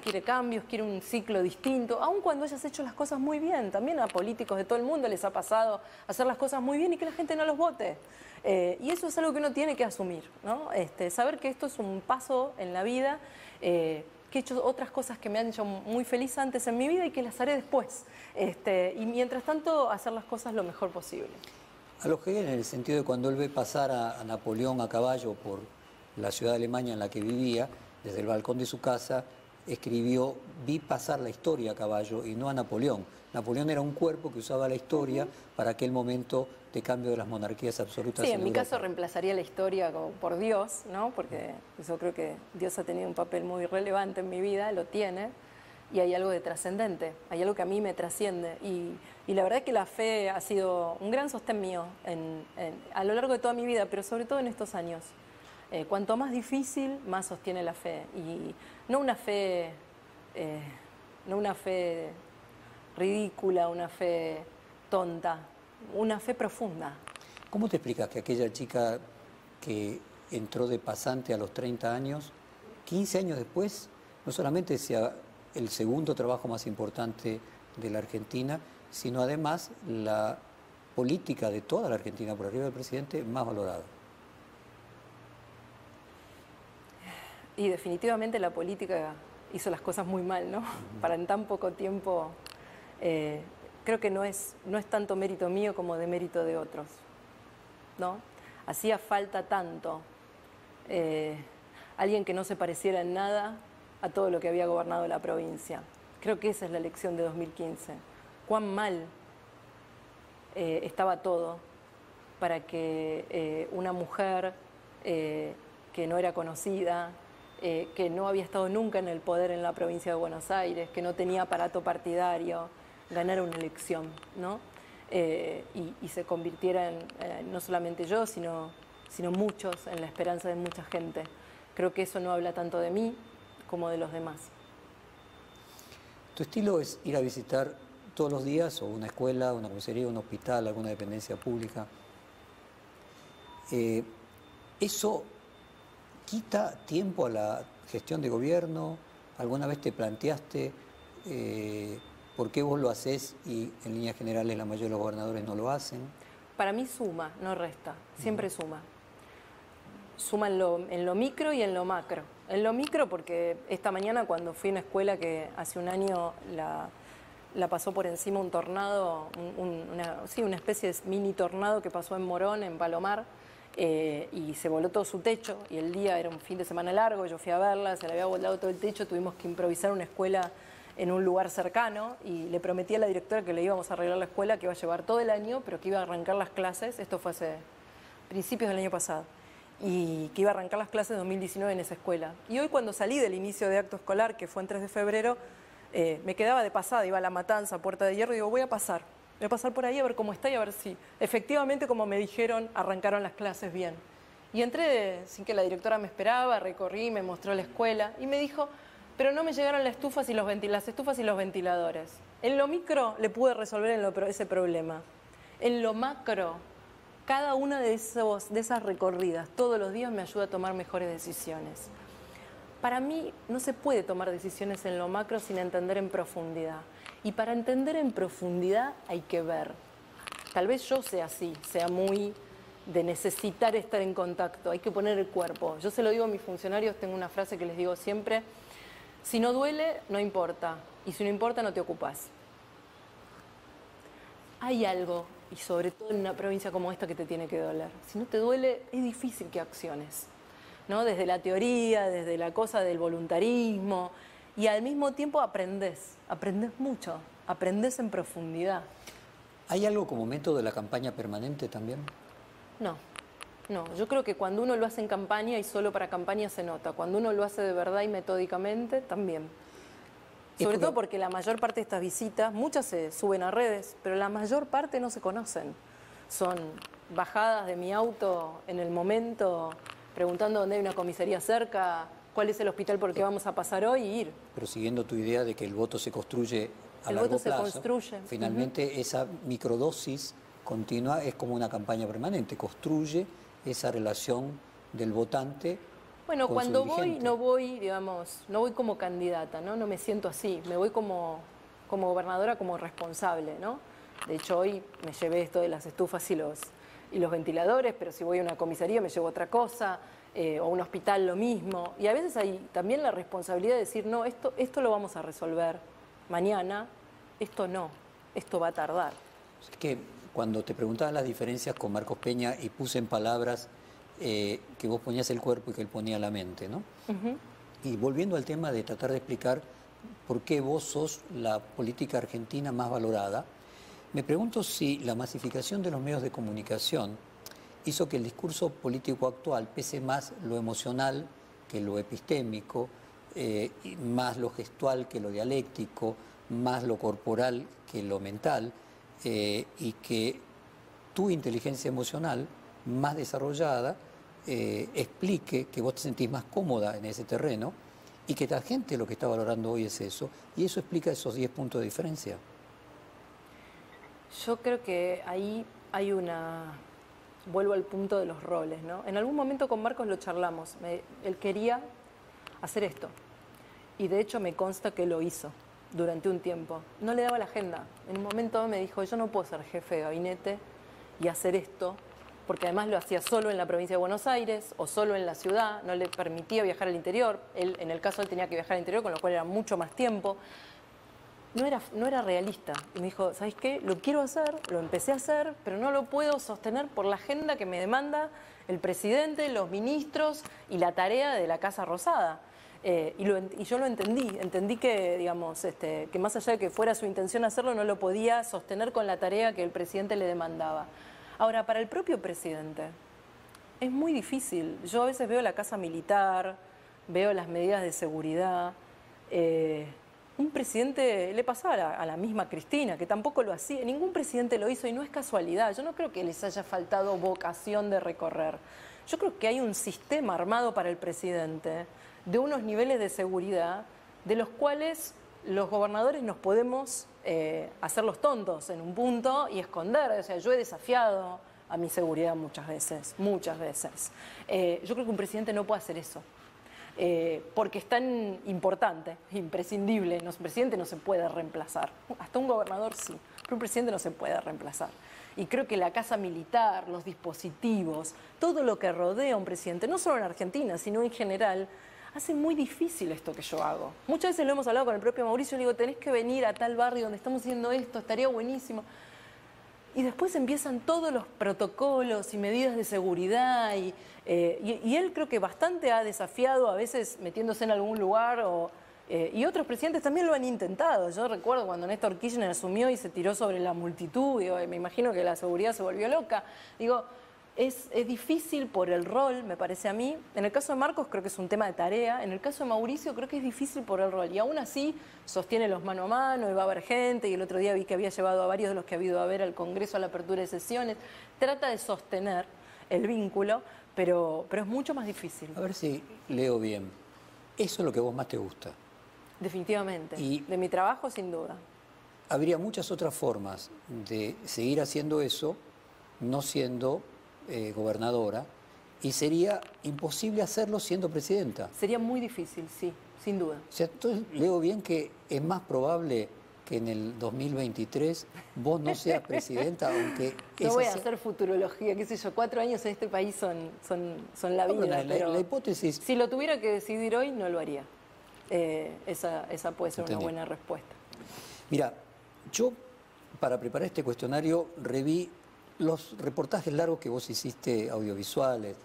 quiere cambios, quiere un ciclo distinto, aun cuando hayas hecho las cosas muy bien. También a políticos de todo el mundo les ha pasado hacer las cosas muy bien y que la gente no los vote. Y eso es algo que uno tiene que asumir, ¿no? Saber que esto es un paso en la vida, que he hecho otras cosas que me han hecho muy feliz antes en mi vida y que las haré después. Y mientras tanto, hacer las cosas lo mejor posible. A los Hegel, en el sentido de cuando él ve pasar a Napoleón a caballo por la ciudad de Alemania en la que vivía, desde el balcón de su casa, escribió: vi pasar la historia a caballo y no a Napoleón. Napoleón era un cuerpo que usaba la historia para aquel momento de cambio de las monarquías absolutas. Sí, en mi caso reemplazaría la historia por Dios, ¿no? Porque yo creo que Dios ha tenido un papel muy relevante en mi vida, lo tiene, y hay algo de trascendente, hay algo que a mí me trasciende. Y la verdad es que la fe ha sido un gran sostén mío a lo largo de toda mi vida, pero sobre todo en estos años. Cuanto más difícil, más sostiene la fe. Y no una fe ridícula, una fe tonta, una fe profunda. ¿Cómo te explicas que aquella chica que entró de pasante a los 30 años, 15 años después, no solamente sea el segundo trabajo más importante de la Argentina, sino además la política de toda la Argentina, por arriba del presidente, más valorada? Y definitivamente la política hizo las cosas muy mal, ¿no? Para en tan poco tiempo, creo que no es tanto mérito mío como de mérito de otros, ¿no? Hacía falta tanto alguien que no se pareciera en nada a todo lo que había gobernado la provincia. Creo que esa es la lección de 2015. Cuán mal estaba todo para que una mujer que no era conocida, que no había estado nunca en el poder en la provincia de Buenos Aires, que no tenía aparato partidario, ganara una elección, ¿no? Y se convirtiera en, no solamente yo, sino muchos, en la esperanza de mucha gente. Creo que eso no habla tanto de mí como de los demás. ¿Tu estilo es ir a visitar todos los días o una escuela, una comisaría, un hospital, alguna dependencia pública? ¿Eso quita tiempo a la gestión de gobierno? ¿Alguna vez te planteaste por qué vos lo hacés y en líneas generales la mayoría de los gobernadores no lo hacen? Para mí suma, no resta, siempre suma. Suma en lo micro y en lo macro. En lo micro porque esta mañana cuando fui a una escuela que hace un año la pasó por encima un tornado, una especie de mini tornado que pasó en Morón, en Palomar, y se voló todo su techo, y el día era un fin de semana largo, yo fui a verla, se le había volado todo el techo, tuvimos que improvisar una escuela en un lugar cercano, y le prometí a la directora que le íbamos a arreglar la escuela, que iba a llevar todo el año, pero que iba a arrancar las clases, esto fue hace principios del año pasado, y que iba a arrancar las clases 2019 en esa escuela. Y hoy, cuando salí del inicio de acto escolar, que fue en 3 de febrero, me quedaba de pasada, iba a La Matanza, Puerta de Hierro, y digo, voy a pasar por ahí a ver cómo está y a ver si efectivamente, como me dijeron, arrancaron las clases bien. Y entré sin que la directora me esperaba, recorrí, me mostró la escuela y me dijo, pero no me llegaron las estufas y los ventiladores. En lo micro le pude resolver ese problema. En lo macro, cada una de esas recorridas todos los días me ayuda a tomar mejores decisiones. Para mí no se puede tomar decisiones en lo macro sin entender en profundidad. Y para entender en profundidad hay que ver. Tal vez yo sea así, sea muy de necesitar estar en contacto, hay que poner el cuerpo. Yo se lo digo a mis funcionarios, tengo una frase que les digo siempre, si no duele, no importa, y si no importa, no te ocupas. Hay algo, y sobre todo en una provincia como esta, que te tiene que doler. Si no te duele, es difícil que acciones, ¿no? Desde la teoría, desde la cosa del voluntarismo, y al mismo tiempo aprendes mucho, aprendes en profundidad. ¿Hay algo como método de la campaña permanente también? No, yo creo que cuando uno lo hace en campaña y solo para campaña se nota, cuando uno lo hace de verdad y metódicamente también. Sobre todo porque la mayor parte de estas visitas, muchas se suben a redes, pero la mayor parte no se conocen. Son bajadas de mi auto en el momento, preguntando dónde hay una comisaría cerca, cuál es el hospital por el que vamos a pasar hoy, y ir. Pero siguiendo tu idea de que el voto se construye a largo plazo, se construye. Finalmente esa microdosis continua es como una campaña permanente, construye esa relación del votante. Bueno, con cuando su voy, dirigente. no voy como candidata, ¿no? No me siento así, me voy como gobernadora, como responsable, ¿no? De hecho, hoy me llevé esto de las estufas y los ventiladores, pero si voy a una comisaría me llevo otra cosa, o a un hospital lo mismo. Y a veces hay también la responsabilidad de decir, no, esto lo vamos a resolver mañana, esto no, esto va a tardar. Es que cuando te preguntaba las diferencias con Marcos Peña y puse en palabras que vos ponías el cuerpo y que él ponía la mente, ¿no? Y volviendo al tema de tratar de explicar por qué vos sos la política argentina más valorada, me pregunto si la masificación de los medios de comunicación hizo que el discurso político actual pese más lo emocional que lo epistémico, más lo gestual que lo dialéctico, más lo corporal que lo mental, y que tu inteligencia emocional más desarrollada explique que vos te sentís más cómoda en ese terreno y que la gente lo que está valorando hoy es eso, y eso explica esos 10 puntos de diferencia. Yo creo que ahí hay vuelvo al punto de los roles, ¿no? En algún momento con Marcos lo charlamos, él quería hacer esto, y de hecho me consta que lo hizo durante un tiempo. No le daba la agenda. En un momento me dijo, yo no puedo ser jefe de gabinete y hacer esto, porque además lo hacía solo en la provincia de Buenos Aires o solo en la ciudad, no le permitía viajar al interior. Él, en el caso, él tenía que viajar al interior, con lo cual era mucho más tiempo. No era realista. Y me dijo, ¿sabes qué? Lo quiero hacer, lo empecé a hacer, pero no lo puedo sostener por la agenda que me demanda el presidente, los ministros y la tarea de la Casa Rosada. Y yo lo entendí que, digamos, que más allá de que fuera su intención hacerlo, no lo podía sostener con la tarea que el presidente le demandaba. Ahora, para el propio presidente es muy difícil. Yo a veces veo la casa militar, veo las medidas de seguridad. Un presidente, le pasaba a la misma Cristina, que tampoco lo hacía, ningún presidente lo hizo y no es casualidad. Yo no creo que les haya faltado vocación de recorrer. Yo creo que hay un sistema armado para el presidente de unos niveles de seguridad de los cuales los gobernadores nos podemos hacer los tontos en un punto y esconder. O sea, yo he desafiado a mi seguridad muchas veces. Yo creo que un presidente no puede hacer eso, porque es tan importante, imprescindible. Un presidente no se puede reemplazar. Hasta un gobernador sí, pero un presidente no se puede reemplazar. Y creo que la casa militar, los dispositivos, todo lo que rodea a un presidente, no solo en Argentina, sino en general, hace muy difícil esto que yo hago. Muchas veces lo hemos hablado con el propio Mauricio, le digo, tenés que venir a tal barrio donde estamos haciendo esto, estaría buenísimo. Y después empiezan todos los protocolos y medidas de seguridad y él creo que bastante ha desafiado, a veces metiéndose en algún lugar y otros presidentes también lo han intentado. Yo recuerdo cuando Néstor Kirchner asumió y se tiró sobre la multitud, digo, me imagino que la seguridad se volvió loca. Digo, es difícil por el rol, me parece a mí. En el caso de Marcos creo que es un tema de tarea. En el caso de Mauricio creo que es difícil por el rol. Y aún así sostiene los mano a mano y va a haber gente. Y el otro día vi que había llevado a varios de los que ha ido a ver al Congreso a la apertura de sesiones. Trata de sostener el vínculo, pero es mucho más difícil. A ver si leo bien. Eso es lo que a vos más te gusta. Definitivamente. Y de mi trabajo, sin duda. habría muchas otras formas de seguir haciendo eso, no siendo gobernadora, y sería imposible hacerlo siendo presidenta. Sería muy difícil, sí, sin duda. O sea, entonces leo bien que es más probable que en el 2023 vos no seas presidenta, aunque... No voy a hacer futurología, qué sé yo, 4 años en este país son la vida. La hipótesis... Si lo tuviera que decidir hoy, no lo haría. Esa puede ser una buena respuesta. Mira, yo para preparar este cuestionario reví los reportajes largos que vos hiciste audiovisuales,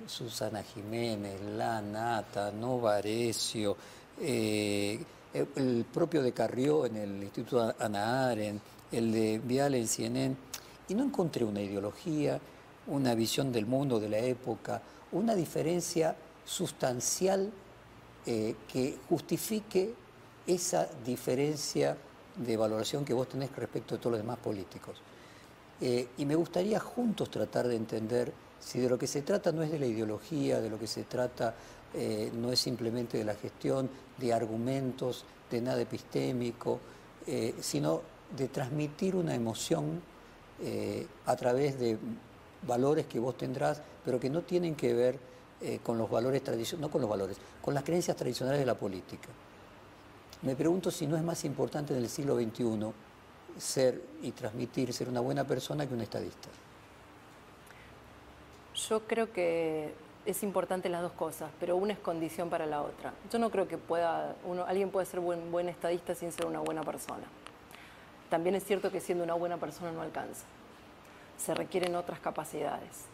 Susana Jiménez, La Nata, Novarecio, el propio de Carrió en el Instituto Ana Arendt, el de Viale en CNN, y no encontré una ideología, una visión del mundo de la época, una diferencia sustancial que justifique esa diferencia de valoración que vos tenés respecto de todos los demás políticos. Y me gustaría juntos tratar de entender si de lo que se trata no es de la ideología, de lo que se trata no es simplemente de la gestión, de argumentos, de nada epistémico, sino de transmitir una emoción a través de valores que vos tendrás, pero que no tienen que ver con los valores tradicionales, no con los valores, con las creencias tradicionales de la política. Me pregunto si no es más importante en el siglo XXI ser una buena persona que un estadista. Yo creo que es importante las dos cosas, pero una es condición para la otra. Yo no creo que alguien pueda ser buen estadista sin ser una buena persona. También es cierto que siendo una buena persona no alcanza. Se requieren otras capacidades.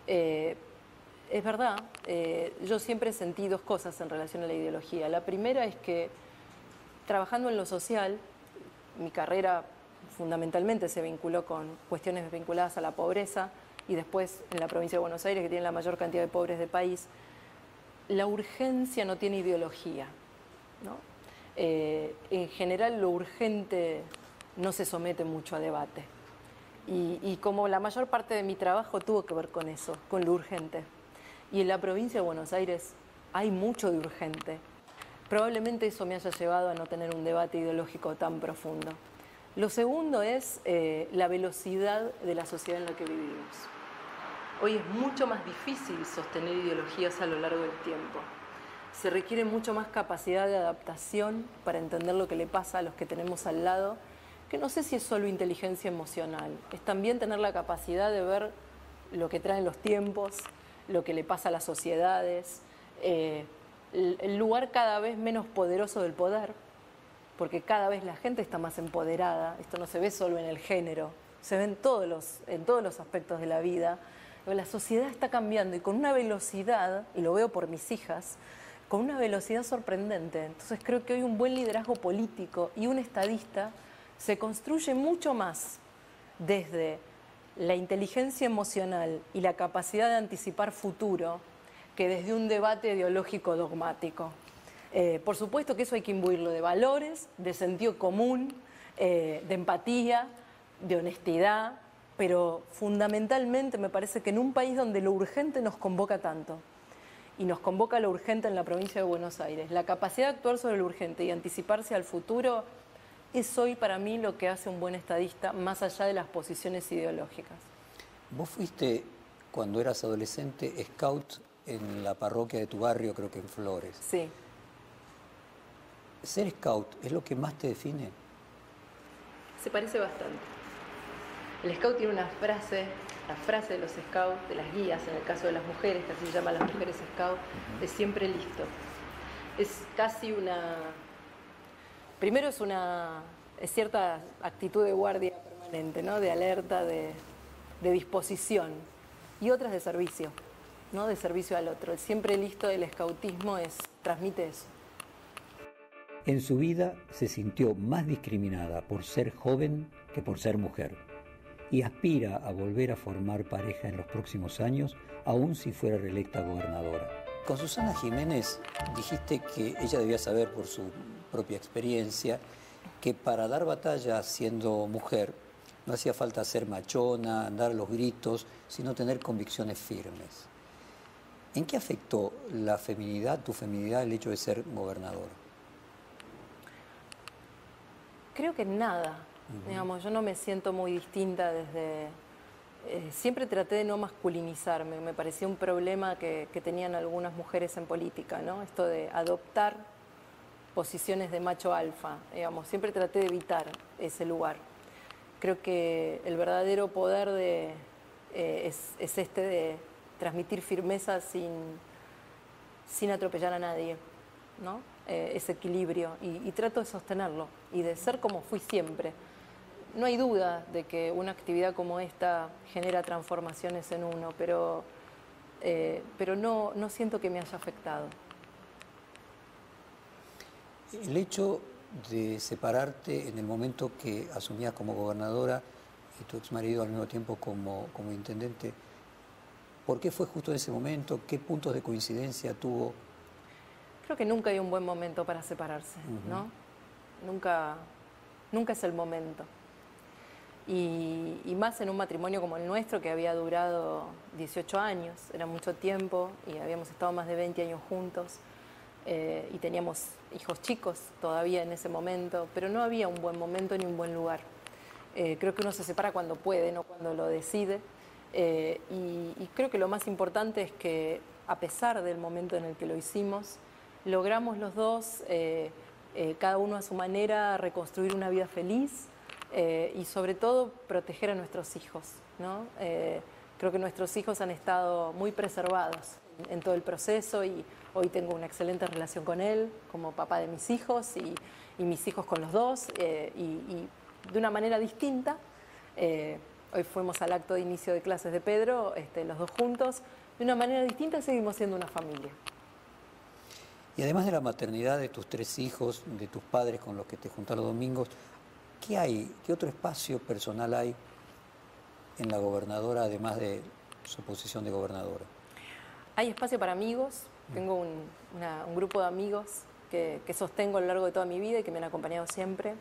Es verdad, yo siempre sentí dos cosas en relación a la ideología. La primera es que trabajando en lo social, mi carrera fundamentalmente se vinculó con cuestiones vinculadas a la pobreza y después en la provincia de Buenos Aires, que tiene la mayor cantidad de pobres del país, la urgencia no tiene ideología, ¿no? En general lo urgente no se somete mucho a debate y como la mayor parte de mi trabajo tuvo que ver con eso, con lo urgente. Y en la provincia de Buenos Aires hay mucho de urgente. Probablemente eso me haya llevado a no tener un debate ideológico tan profundo. Lo segundo es la velocidad de la sociedad en la que vivimos. Hoy es mucho más difícil sostener ideologías a lo largo del tiempo. Se requiere mucho más capacidad de adaptación para entender lo que le pasa a los que tenemos al lado, que no sé si es solo inteligencia emocional, es también tener la capacidad de ver lo que traen los tiempos, lo que le pasa a las sociedades, el lugar cada vez menos poderoso del poder, porque cada vez la gente está más empoderada. Esto no se ve solo en el género, se ve en todos los aspectos de la vida. La sociedad está cambiando y con una velocidad, y lo veo por mis hijas, con una velocidad sorprendente. Entonces creo que hoy un buen liderazgo político y un estadista se construye mucho más desde la inteligencia emocional y la capacidad de anticipar futuro que desde un debate ideológico dogmático. Por supuesto que eso hay que imbuirlo de valores, de sentido común, de empatía, de honestidad, pero fundamentalmente me parece que en un país donde lo urgente nos convoca tanto, y nos convoca lo urgente en la provincia de Buenos Aires, la capacidad de actuar sobre lo urgente y anticiparse al futuro es hoy para mí lo que hace un buen estadista, más allá de las posiciones ideológicas. Vos fuiste, cuando eras adolescente, scout en la parroquia de tu barrio, creo que en Flores. Sí. ¿Ser scout es lo que más te define? Se parece bastante. El scout tiene una frase, la frase de los scouts, de las guías, en el caso de las mujeres, que así se llaman las mujeres scout, de siempre listo. Es casi primero es cierta actitud de guardia permanente, ¿no? De alerta, de disposición, y otras de servicio, ¿no? De servicio al otro. El siempre listo del escautismo transmite eso. En su vida se sintió más discriminada por ser joven que por ser mujer y aspira a volver a formar pareja en los próximos años, aun si fuera reelecta gobernadora. Con Susana Jiménez dijiste que ella debía saber por su propia experiencia que para dar batalla siendo mujer no hacía falta ser machona, andar a los gritos, sino tener convicciones firmes. ¿En qué afectó la feminidad, tu feminidad, el hecho de ser gobernadora? Creo que nada. Digamos, yo no me siento muy distinta desde... siempre traté de no masculinizarme. Me parecía un problema que tenían algunas mujeres en política, ¿no? Esto de adoptar posiciones de macho alfa. Digamos, siempre traté de evitar ese lugar. Creo que el verdadero poder es este de transmitir firmeza sin atropellar a nadie, ¿no? Ese equilibrio, y trato de sostenerlo y de ser como fui siempre. No hay duda de que una actividad como esta genera transformaciones en uno, pero no siento que me haya afectado. El hecho de separarte en el momento que asumías como gobernadora y tu exmarido al mismo tiempo como intendente, ¿por qué fue justo en ese momento? ¿Qué puntos de coincidencia tuvo? Creo que nunca hay un buen momento para separarse, ¿no? Nunca es el momento. Y más en un matrimonio como el nuestro, que había durado 18 años, era mucho tiempo, y habíamos estado más de 20 años juntos, y teníamos hijos chicos todavía en ese momento, pero no había un buen momento ni un buen lugar. Creo que uno se separa cuando puede, no cuando lo decide, y creo que lo más importante es que, a pesar del momento en el que lo hicimos, logramos los dos, cada uno a su manera, reconstruir una vida feliz, y sobre todo proteger a nuestros hijos, ¿no? Creo que nuestros hijos han estado muy preservados en todo el proceso, y hoy tengo una excelente relación con él, como papá de mis hijos, y mis hijos con los dos, y de una manera distinta. Hoy fuimos al acto de inicio de clases de Pedro, los dos juntos. De una manera distinta seguimos siendo una familia. Y además de la maternidad de tus 3 hijos, de tus padres con los que te juntas los domingos, ¿qué hay? ¿Qué otro espacio personal hay en la gobernadora, además de su posición de gobernadora? Hay espacio para amigos. Tengo un grupo de amigos que sostengo a lo largo de toda mi vida y que me han acompañado siempre.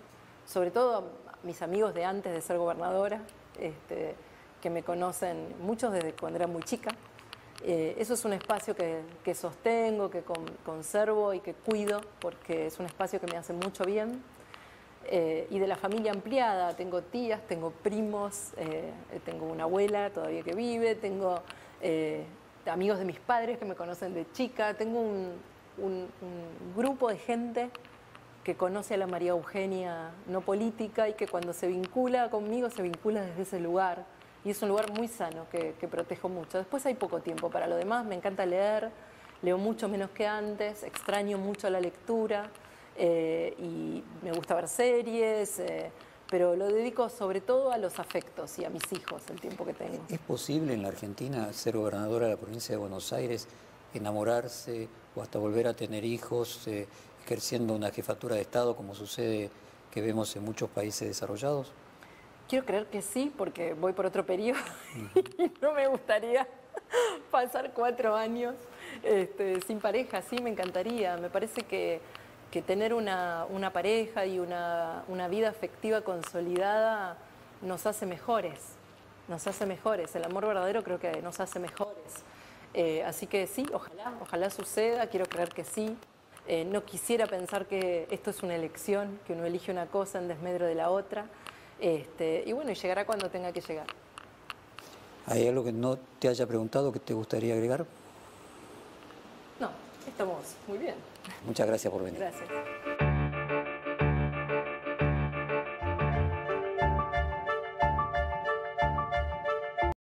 Sobre todo mis amigos de antes de ser gobernadora, que me conocen muchos desde cuando era muy chica. Eso es un espacio que sostengo, que conservo y que cuido, porque es un espacio que me hace mucho bien. Y de la familia ampliada, tengo tías, tengo primos, tengo una abuela todavía que vive, tengo amigos de mis padres que me conocen de chica, tengo un grupo de gente que conoce a la María Eugenia no política, y que cuando se vincula conmigo se vincula desde ese lugar. Y es un lugar muy sano que protejo mucho. Después hay poco tiempo para lo demás. Me encanta leer, leo mucho menos que antes, extraño mucho la lectura, y me gusta ver series, pero lo dedico sobre todo a los afectos y a mis hijos, el tiempo que tengo. ¿Es posible en la Argentina ser gobernadora de la provincia de Buenos Aires, enamorarse o hasta volver a tener hijos, ejerciendo una jefatura de Estado como sucede que vemos en muchos países desarrollados? Quiero creer que sí, porque voy por otro periodo y no me gustaría pasar 4 años sin pareja. Sí, me encantaría. Me parece que tener una pareja y una vida afectiva consolidada nos hace mejores. Nos hace mejores. El amor verdadero creo que nos hace mejores. Así que sí, ojalá suceda. Quiero creer que sí. No quisiera pensar que esto es una elección, que uno elige una cosa en desmedro de la otra. Y bueno, llegará cuando tenga que llegar. ¿Hay algo que no te haya preguntado que te gustaría agregar? No, estamos muy bien. Muchas gracias por venir. Gracias.